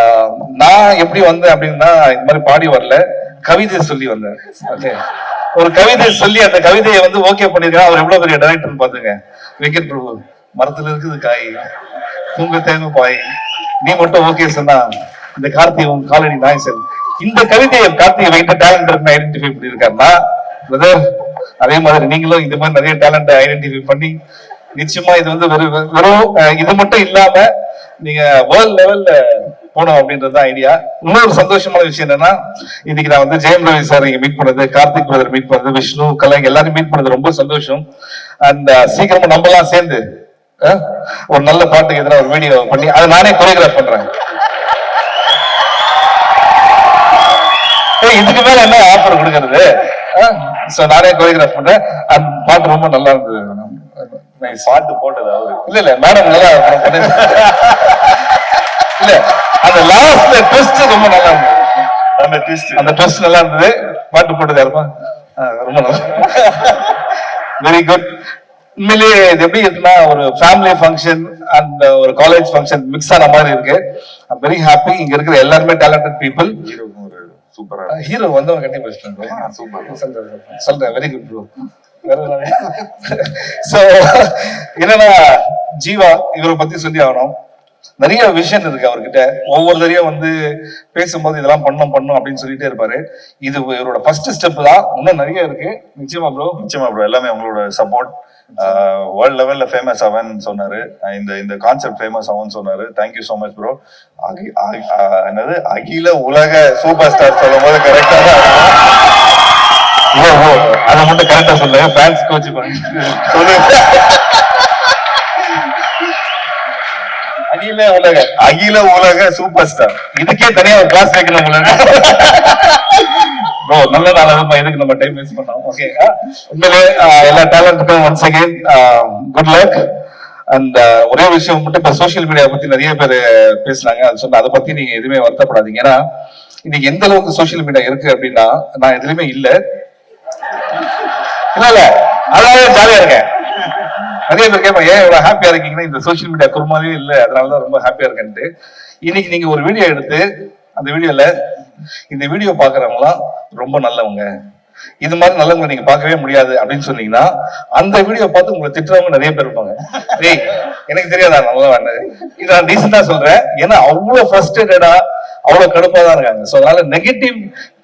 நான் எப்படி வந்தேன் அப்படின்னா இந்த மாதிரி பாடி வரல, கவிதை சொல்லி வந்தேன். ஓகே, ஒரு கவிதை சொல்லி அந்த கவிதையை வந்து ஓகே பண்ணிருக்கேன். அவர் எவ்வளவு பெரிய டைரக்டர் பாத்துங்க. வெங்கட் பிரபு, மரத்துல இருக்குது காய், தூங்க தேங்க பாய், நீ மட்டும் ஓகே சொன்னா இந்த கார்த்திகை உன் காலனி நாய் செல். இந்த கவிதையை கார்த்திகை வைத்த டேலண்ட் ஐடென்டிஃபை பண்ணியிருக்காருன்னா பிரதர், அதே மாதிரி நீங்களும் இந்த மாதிரி நிறைய டேலண்ட் ஐடென்டிஃபை பண்ணி நிச்சயமா இது வந்து வெறும் இது மட்டும் இல்லாம நீங்க வேர்ல்ட் லெவல்ல போனோம் அப்படின்றது ஐடியா. இன்னொரு சந்தோஷமான விஷயம் என்னன்னா, இன்னைக்கு நான் வந்து ஜெயம் ரவி சார் இங்க மீட் பண்ணது, கார்த்திக் பிரதர் மீட் பண்ணது, விஷ்ணு கலைஞர் எல்லாரும் மீட் பண்ணது ரொம்ப சந்தோஷம். அண்ட் சீக்கிரமா நம்ம எல்லாம் சேர்ந்து ஒரு நல்ல பாட்டுக்கு எதிராக ஒரு வீடியோ பண்ணி அதை நானே கொரியோகிராஃப் பண்றேன். இதுக்கு மேல என்ன ஆஃபர் கொடுக்கறது? நானே கொரியோகிராஃப் பண்றேன். அந்த பாட்டு ரொம்ப நல்லா இருந்தது. பாட்டு போட்டது அவரு இல்ல மேடம் நல்லா இல்ல, அந்த லாஸ்ட்ல ட்விஸ்ட் ரொம்ப நல்லா இருந்தது. அந்த ட்விஸ்ட் நல்லா இருந்தது. பாட்டு போட்டது யாருப்பா? ரொம்ப நல்லா, வெரி குட். உண்மையிலேயே இது எப்படி இருக்குன்னா ஒரு ஃபேமிலி ஃபங்க்ஷன் அண்ட் ஒரு காலேஜ் ஃபங்க்ஷன் மிக்ஸ் ஆன மாதிரி இருக்கு. I very happy. இங்க இருக்கிற எல்லாருமே டேலண்டட் பீப்புள். சூப்பரா ஹீரோ வந்தவங்க கண்டிப்பா சொல்றேன். Very good bro. சோ என்னன்னா ஜீவா இவரை பத்தி சொல்லி ஆகணும். நிறைய விஷயம் இருக்கு அவர்கிட்ட. ஒவ்வொரு தரையும் வந்து பேசும்போது இதெல்லாம் பண்ணும் அப்படின்னு சொல்லிட்டே இருப்பாரு. இது இவரோட ஃபர்ஸ்ட் ஸ்டெப் தான். இன்னும் நிறைய இருக்கு. நிச்சயமா ப்ரோ, நிச்சயமா ப்ரோ. எல்லாமே உங்களோட சப்போர்ட். வேர்ல்ட் லெவல்ல ஃபேமஸ் ஆவன்னு சொன்னாரு. இந்த கான்செப்ட் ஃபேமஸ் ஆகும்னு சொன்னாரு. Thank you so much bro. என்னது அகில உலக சூப்பர் ஸ்டார் சொல்லும் போது கரெக்டா அதை மட்டும் கரெக்டா சொல்லுங்க. ஃபேன்ஸ் கோச் சொல்லுங்க. அகில உலக சூப்பர் ஸ்டார், இதுக்கே தனியா ஒரு கிளாஸ் வைக்கணும். ப்ரோ நல்ல நாள் எதுக்கு நம்ம டைம் வேஸ்ட் பண்ணோம். ஓகே, உண்மையிலே எல்லா டேலண்ட்டுக்கும் once again good luck. And ஒரே விஷயம் மட்டும், இப்ப சோசியல் மீடியா பத்தி நிறைய பேர் பேசினாங்க. அது சொன்ன அதை பத்தி நீங்க எதுவுமே வருத்தப்படாதீங்க. ஏன்னா இன்னைக்கு எந்த அளவுக்கு சோசியல் மீடியா இருக்கு அப்படின்னா நான் எதுலையுமே இல்ல அதாவது ஜாலியா இருக்கேன். நிறைய பேர் கேட்பேன் ஏன் இவ்வளவு ஹாப்பியா இருக்கீங்கன்னா இந்த சோசியல் மீடியா குருமாவே இல்லை, அதனாலதான் ரொம்ப ஹாப்பியா இருக்கேன்ட்டு. இன்னைக்கு நீங்க ஒரு வீடியோ எடுத்து அந்த வீடியோல இந்த வீடியோ பாக்குறவங்களாம் ரொம்ப நல்லவங்க, இது மாதிரி நல்லவங்க நீங்க பார்க்கவே முடியாது அப்படின்னு சொன்னீங்கன்னா அந்த வீடியோ பார்த்து உங்களை திட்டுறவங்க நிறைய பேர் இருப்பாங்க. ஏய் எனக்கு தெரியாதா நல்லா வேண்டாது, இதை நான் டீசெண்டா சொல்றேன். ஏன்னா அவ்வளவு ஃப்ரஸ்ட்ரேட்டடா அவ்வளவு கடுப்பா தான் இருக்காங்க. ஸோ அதனால நெகட்டிவ்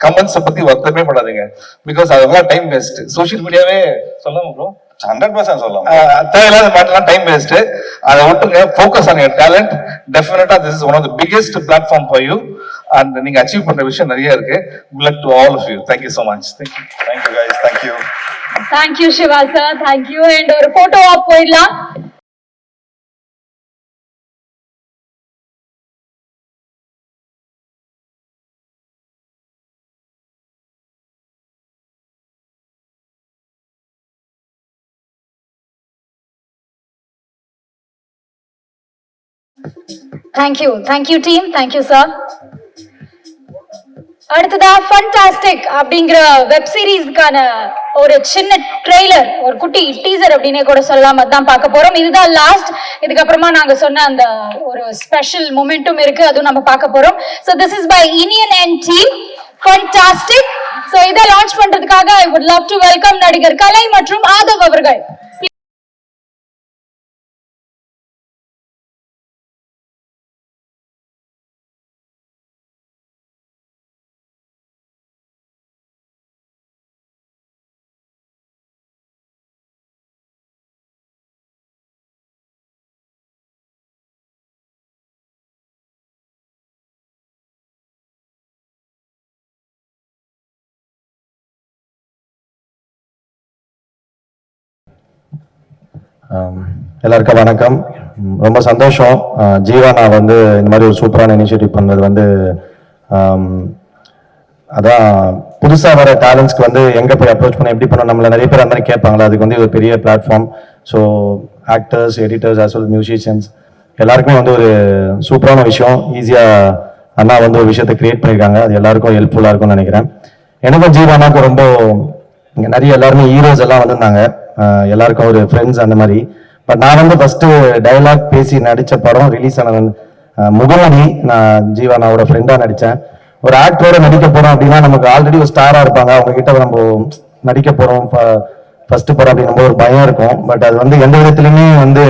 கமெண்ட்ஸை பத்தி வருத்தமே படாதீங்க. பிகாஸ் அதெல்லாம் டைம் வேஸ்ட். சோசியல் மீடியாவே சொல்லாம ப்ரோ 100% சொல்லலாம். தேவையில்லாத மாட்டலாம் டைம் வேஸ்ட். அதை விட்டுங்க. Focus on your talent. டெஃபினட்டா this is one of the biggest platform for you. And நீங்க அச்சீவ் பண்ற விஷயம் நிறைய இருக்கு. Good luck to all of you. Thank you so much. Thank you guys. Thank you. Thank you Siva sir. Thank you. And ஒரு photo op போயிடலாம். Thank you team. Thank you sir. அடுத்ததா fantastic அப்படிங்கிற web சீரிஸ்க்கான ஒரு சின்ன ட்ரெய்லர், ஒரு குட்டி டீசர் அப்படின்னே கூட சொல்லலாம். அதான் பார்க்க போறோம். இதுதான் லாஸ்ட். இதுக்கப்புறமா நாங்க சொன்ன அந்த ஒரு ஸ்பெஷல் மொமெண்ட்டும் இருக்கு, அதுவும் நம்ம பார்க்க போறோம். So this is by Inian and team. Fantastic. So இதை லான்ச் பண்றதுக்காக I would love to welcome நடிகர் கலை மற்றும் ஆதவ் அவர்கள். எல்லாருக்கும் வணக்கம். ரொம்ப சந்தோஷம். ஜீவா நான் வந்து இந்த மாதிரி ஒரு சூப்பரான இனிஷியேட்டிவ் பண்ணது வந்து அதான் புதுசாக வர டேலண்ட்ஸ்க்கு வந்து எங்கே போய் அப்ரோச் பண்ண எப்படி பண்ண நம்மள நிறைய பேர் அந்த மாதிரி கேட்பாங்களா, அதுக்கு வந்து ஒரு பெரிய platform. So actors, editors, as well musicians எல்லாருக்குமே வந்து ஒரு சூப்பரான விஷயம். ஈஸியாக அண்ணா வந்து ஒரு விஷயத்தை கிரியேட் பண்ணியிருக்காங்க. அது எல்லாருக்கும் ஹெல்ப்ஃபுல்லாக இருக்கும்னு நினைக்கிறேன். எனக்கும் ஜீவானாக்கும் ரொம்ப இங்கே நிறைய எல்லாருமே ஹீரோஸ் எல்லாம் வந்திருந்தாங்க. எல்லாருக்கும் ஒரு ஃப்ரெண்ட்ஸ் அந்த மாதிரி. பட் நான் வந்து ஃபர்ஸ்ட் டயலாக் பேசி நடித்த படம் ரிலீஸ் ஆன முகமதி. நான் ஜீவானாவோட ஃப்ரெண்டாக நடித்தேன். ஒரு ஆக்டரோட நடிக்க போறோம் அப்படின்னா நமக்கு ஆல்ரெடி ஒரு ஸ்டாரா இருப்பாங்க, அவங்க கிட்ட நம்ம நடிக்க போறோம் ஃபர்ஸ்ட் படம் அப்படின்னும் ஒரு பயம் இருக்கும். பட் அது வந்து எந்த விதத்துலயுமே வந்து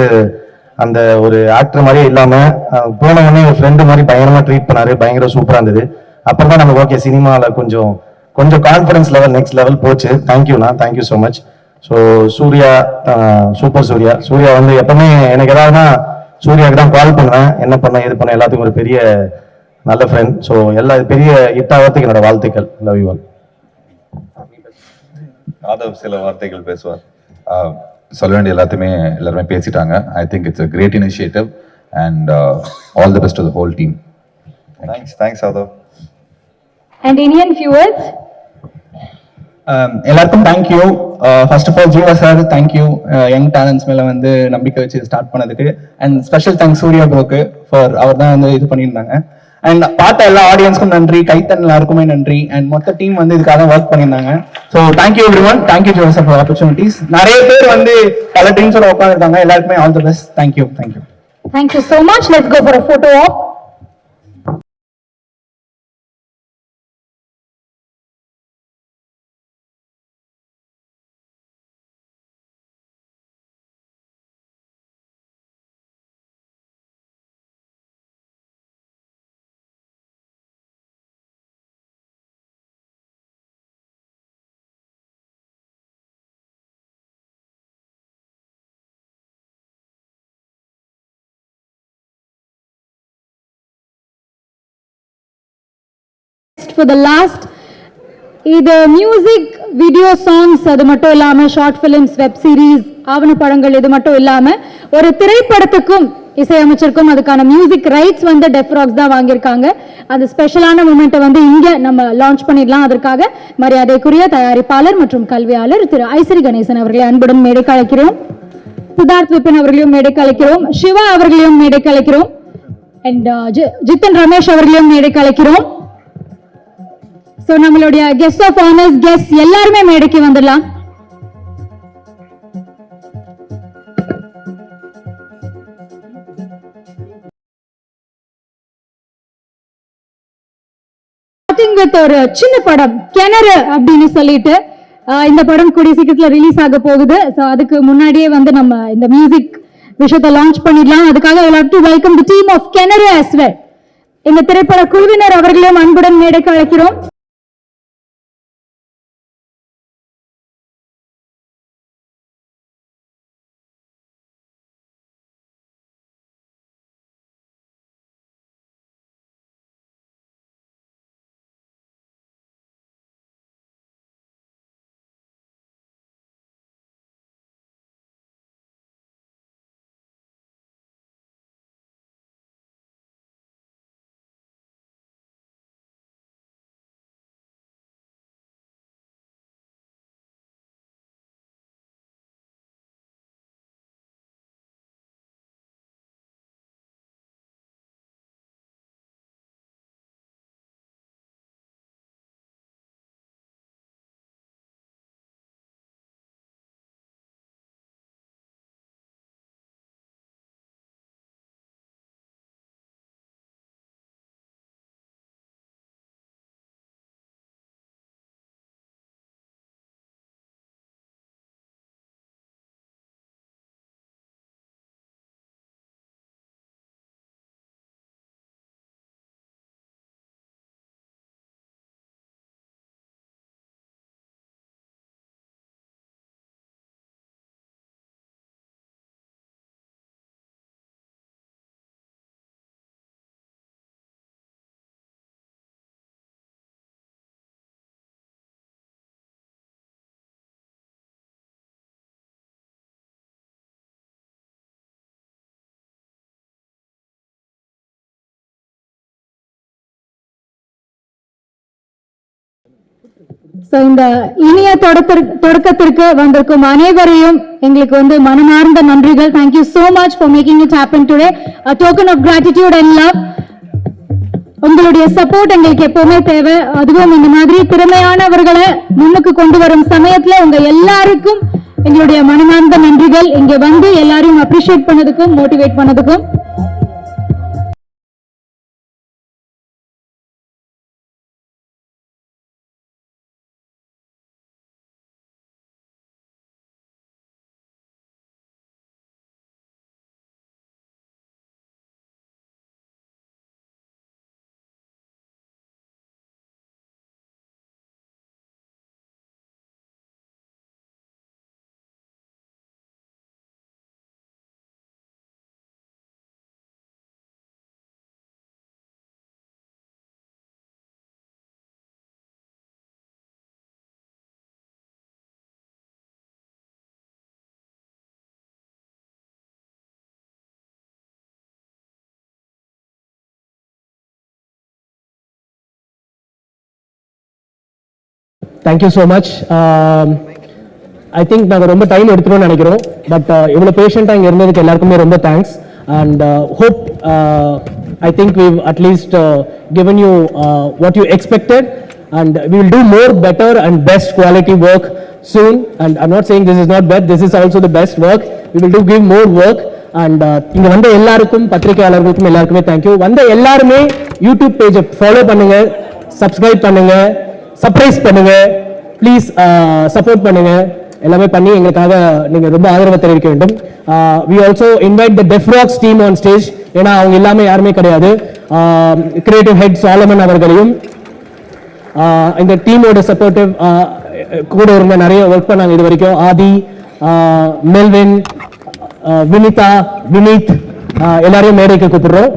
அந்த ஒரு ஆக்டர் மாதிரியே இல்லாம போன உடனே ஒரு ஃப்ரெண்டு மாதிரி பயங்கரமா ட்ரீட் பண்ணாரு. பயங்கர சூப்பரா இருந்தது. அப்புறம் தான் நமக்கு ஓகே சினிமாவில் கொஞ்சம் கான்ஃபிடன்ஸ் லெவல் நெக்ஸ்ட் லெவல் போச்சு. தேங்க்யூண்ணா, thank you so much. So Suriya, super Suriya வந்து எப்பவுமே எனக்கு ஏதாவதுனா சூர்யாவுக்கு தான் கால் பண்ணுவேன். என்ன பண்ண ஏது பண்ண எல்லாத்துக்கும் ஒரு பெரிய நல்ல ஃப்ரெண்ட். ஸோ எல்லா பெரிய ஹிட்டாகிறதுக்கு என்னோட வாழ்த்துக்கள். Love you all. ஆதவ் சில வார்த்தைகள் பேசுவார். சொல்ல வேண்டிய எல்லாருமே பேசிட்டாங்க. ஐ think it's a great initiative and all the best to the whole team. Thanks Aadhav. And Indian viewers. எல்லாருக்கும் thank you. First of all Jeeva sir thank you, young talents மேலே வந்து நம்பிக்கை வச்சு ஸ்டார்ட் பண்ணதுக்கு. அண்ட் ஸ்பெஷல் தேங்க்ஸ் சூர்யா ப்ரோக்கு ஃபார் அவர் தான் வந்து இது பண்ணியிருந்தாங்க. அண்ட் பார்த்த எல்லா ஆடியன்ஸ்க்கும் நன்றி, கைத்தன் எல்லாருக்குமே நன்றி. அண்ட் மொத்த டீம் வந்து இதுக்காக ஒர்க் பண்ணியிருந்தாங்க. So thank you every one. Thank you Jeeva sir for opportunities. நிறைய பேர் வந்து பல டீம்ஸோட உட்காந்துருக்காங்க. எல்லாருக்குமே all the best. Thank you. Thank you so much. Let's go for a photo op. For the last இது மியூசிக், வீடியோ சாங்ஸ், அது மட்டும் இல்லாம ஷார்ட் பிலிம்ஸ், வெப் சீரிஸ், ஆவண படங்கள், இது மட்டும் இல்லாம ஒரு திரைப்படத்துக்கும் இசையமைச்சிருக்கும் அதுக்கான மியூசிக் ரைட்ஸ் வந்து டெஃப்ராக்ஸ் தான் வாங்கியிருக்காங்க. அந்த ஸ்பெஷலான மூமெண்ட்டை வந்து இங்க நம்ம லான்ச் பண்ணிடலாம். அதற்காக மரியாதைக்குரிய தயாரிப்பாளர் மற்றும் கல்வியாளர் திரு ஐசரி கணேசன் அவர்களை அன்புடன் மேடைக்கு அழைக்கிறோம். சித்தார்த் விபின் அவர்களையும் மேடைக்கு அழைக்கிறோம். சிவா அவர்களையும் மேடைக்கு அழைக்கிறோம். அண்ட் ஜித்தன் ரமேஷ் அவர்களையும் மேடைக்கு அழைக்கிறோம். சோ நம்மளுடைய கெஸ்ட் ஆஃப் ஆனர்ஸ் கெஸ்ட் எல்லாருமே மேடைக்கு வந்துடலாம். வித் ஒரு சின்ன படம் கிணறு அப்படின்னு சொல்லிட்டு இந்த படம் கூடிய சீக்கிரத்துல ரிலீஸ் ஆக போகுது. சோ அதுக்கு முன்னாடியே வந்து நம்ம இந்த மியூசிக் விஷயத்தை லான்ச் பண்ணிடலாம். அதுக்காக I love to welcome the team of கிணறு as well. இந்த திரைப்பட குழுவினர் அவர்களையும் அன்புடன் மேடைக்கு அழைக்கிறோம். ஸோ இந்த இனிய தொடக்கத்திற்கு வந்திருக்கும் அனைவரையும் எங்களுக்கு வந்து மனமார்ந்த நன்றிகள். Thank you so much for making it happen today. A token of gratitude and love. உங்களுடைய சப்போர்ட் எங்களுக்கு எப்பவுமே தேவை. அதுவும் இந்த மாதிரி திறமையானவர்களை முன்னுக்கு கொண்டு வரும் சமயத்துல உங்க எல்லாருக்கும் எங்களுடைய மனமார்ந்த நன்றிகள். இங்க வந்து எல்லாரையும் அப்ரிஷியேட் பண்ணதுக்கும் மோட்டிவேட் பண்ணதுக்கும். Thank you so much. I think நாங்கள் ரொம்ப டைம் எடுத்துக்கணும்னு நினைக்கிறோம். பட் இவ்வளோ பேஷண்ட்டாக இங்கே இருந்ததுக்கு எல்லாருக்குமே ரொம்ப thanks. And hope I think we've at least given you what you expected, and we will do more, better and best quality work soon. And I'm not saying this is not bad, this is also the best work. We will give more work. And இங்க வந்த எல்லாருக்கும் பத்திரிகையாளர்களுக்கும் எல்லாருக்குமே thank you. வந்த எல்லாருமே YouTube பேஜை follow பண்ணுங்க, subscribe பண்ணுங்க, surprise பண்ணுங்க, ப்ளீஸ் சப்போர்ட் பண்ணுங்க. எல்லாமே பண்ணி எங்களுக்காக நீங்க ரொம்ப ஆதரவு தெரிவிக்க வேண்டும். we also invite the Def Rocks team on stage. ஏன்னா அவங்க இல்லாம யாருமே கிடையாது. கிரியேட்டிவ் ஹெட் சாலமன் அவர்களையும் இந்த டீமோட சப்போர்ட்டிவ் கூட இருந்த நிறைய ஒர்க் பண்ணாங்க இது வரைக்கும். ஆதி, மெல்வின், வினிதா, வினீத் எல்லாரையும் மேடைக்கு கூப்பிடுறோம்.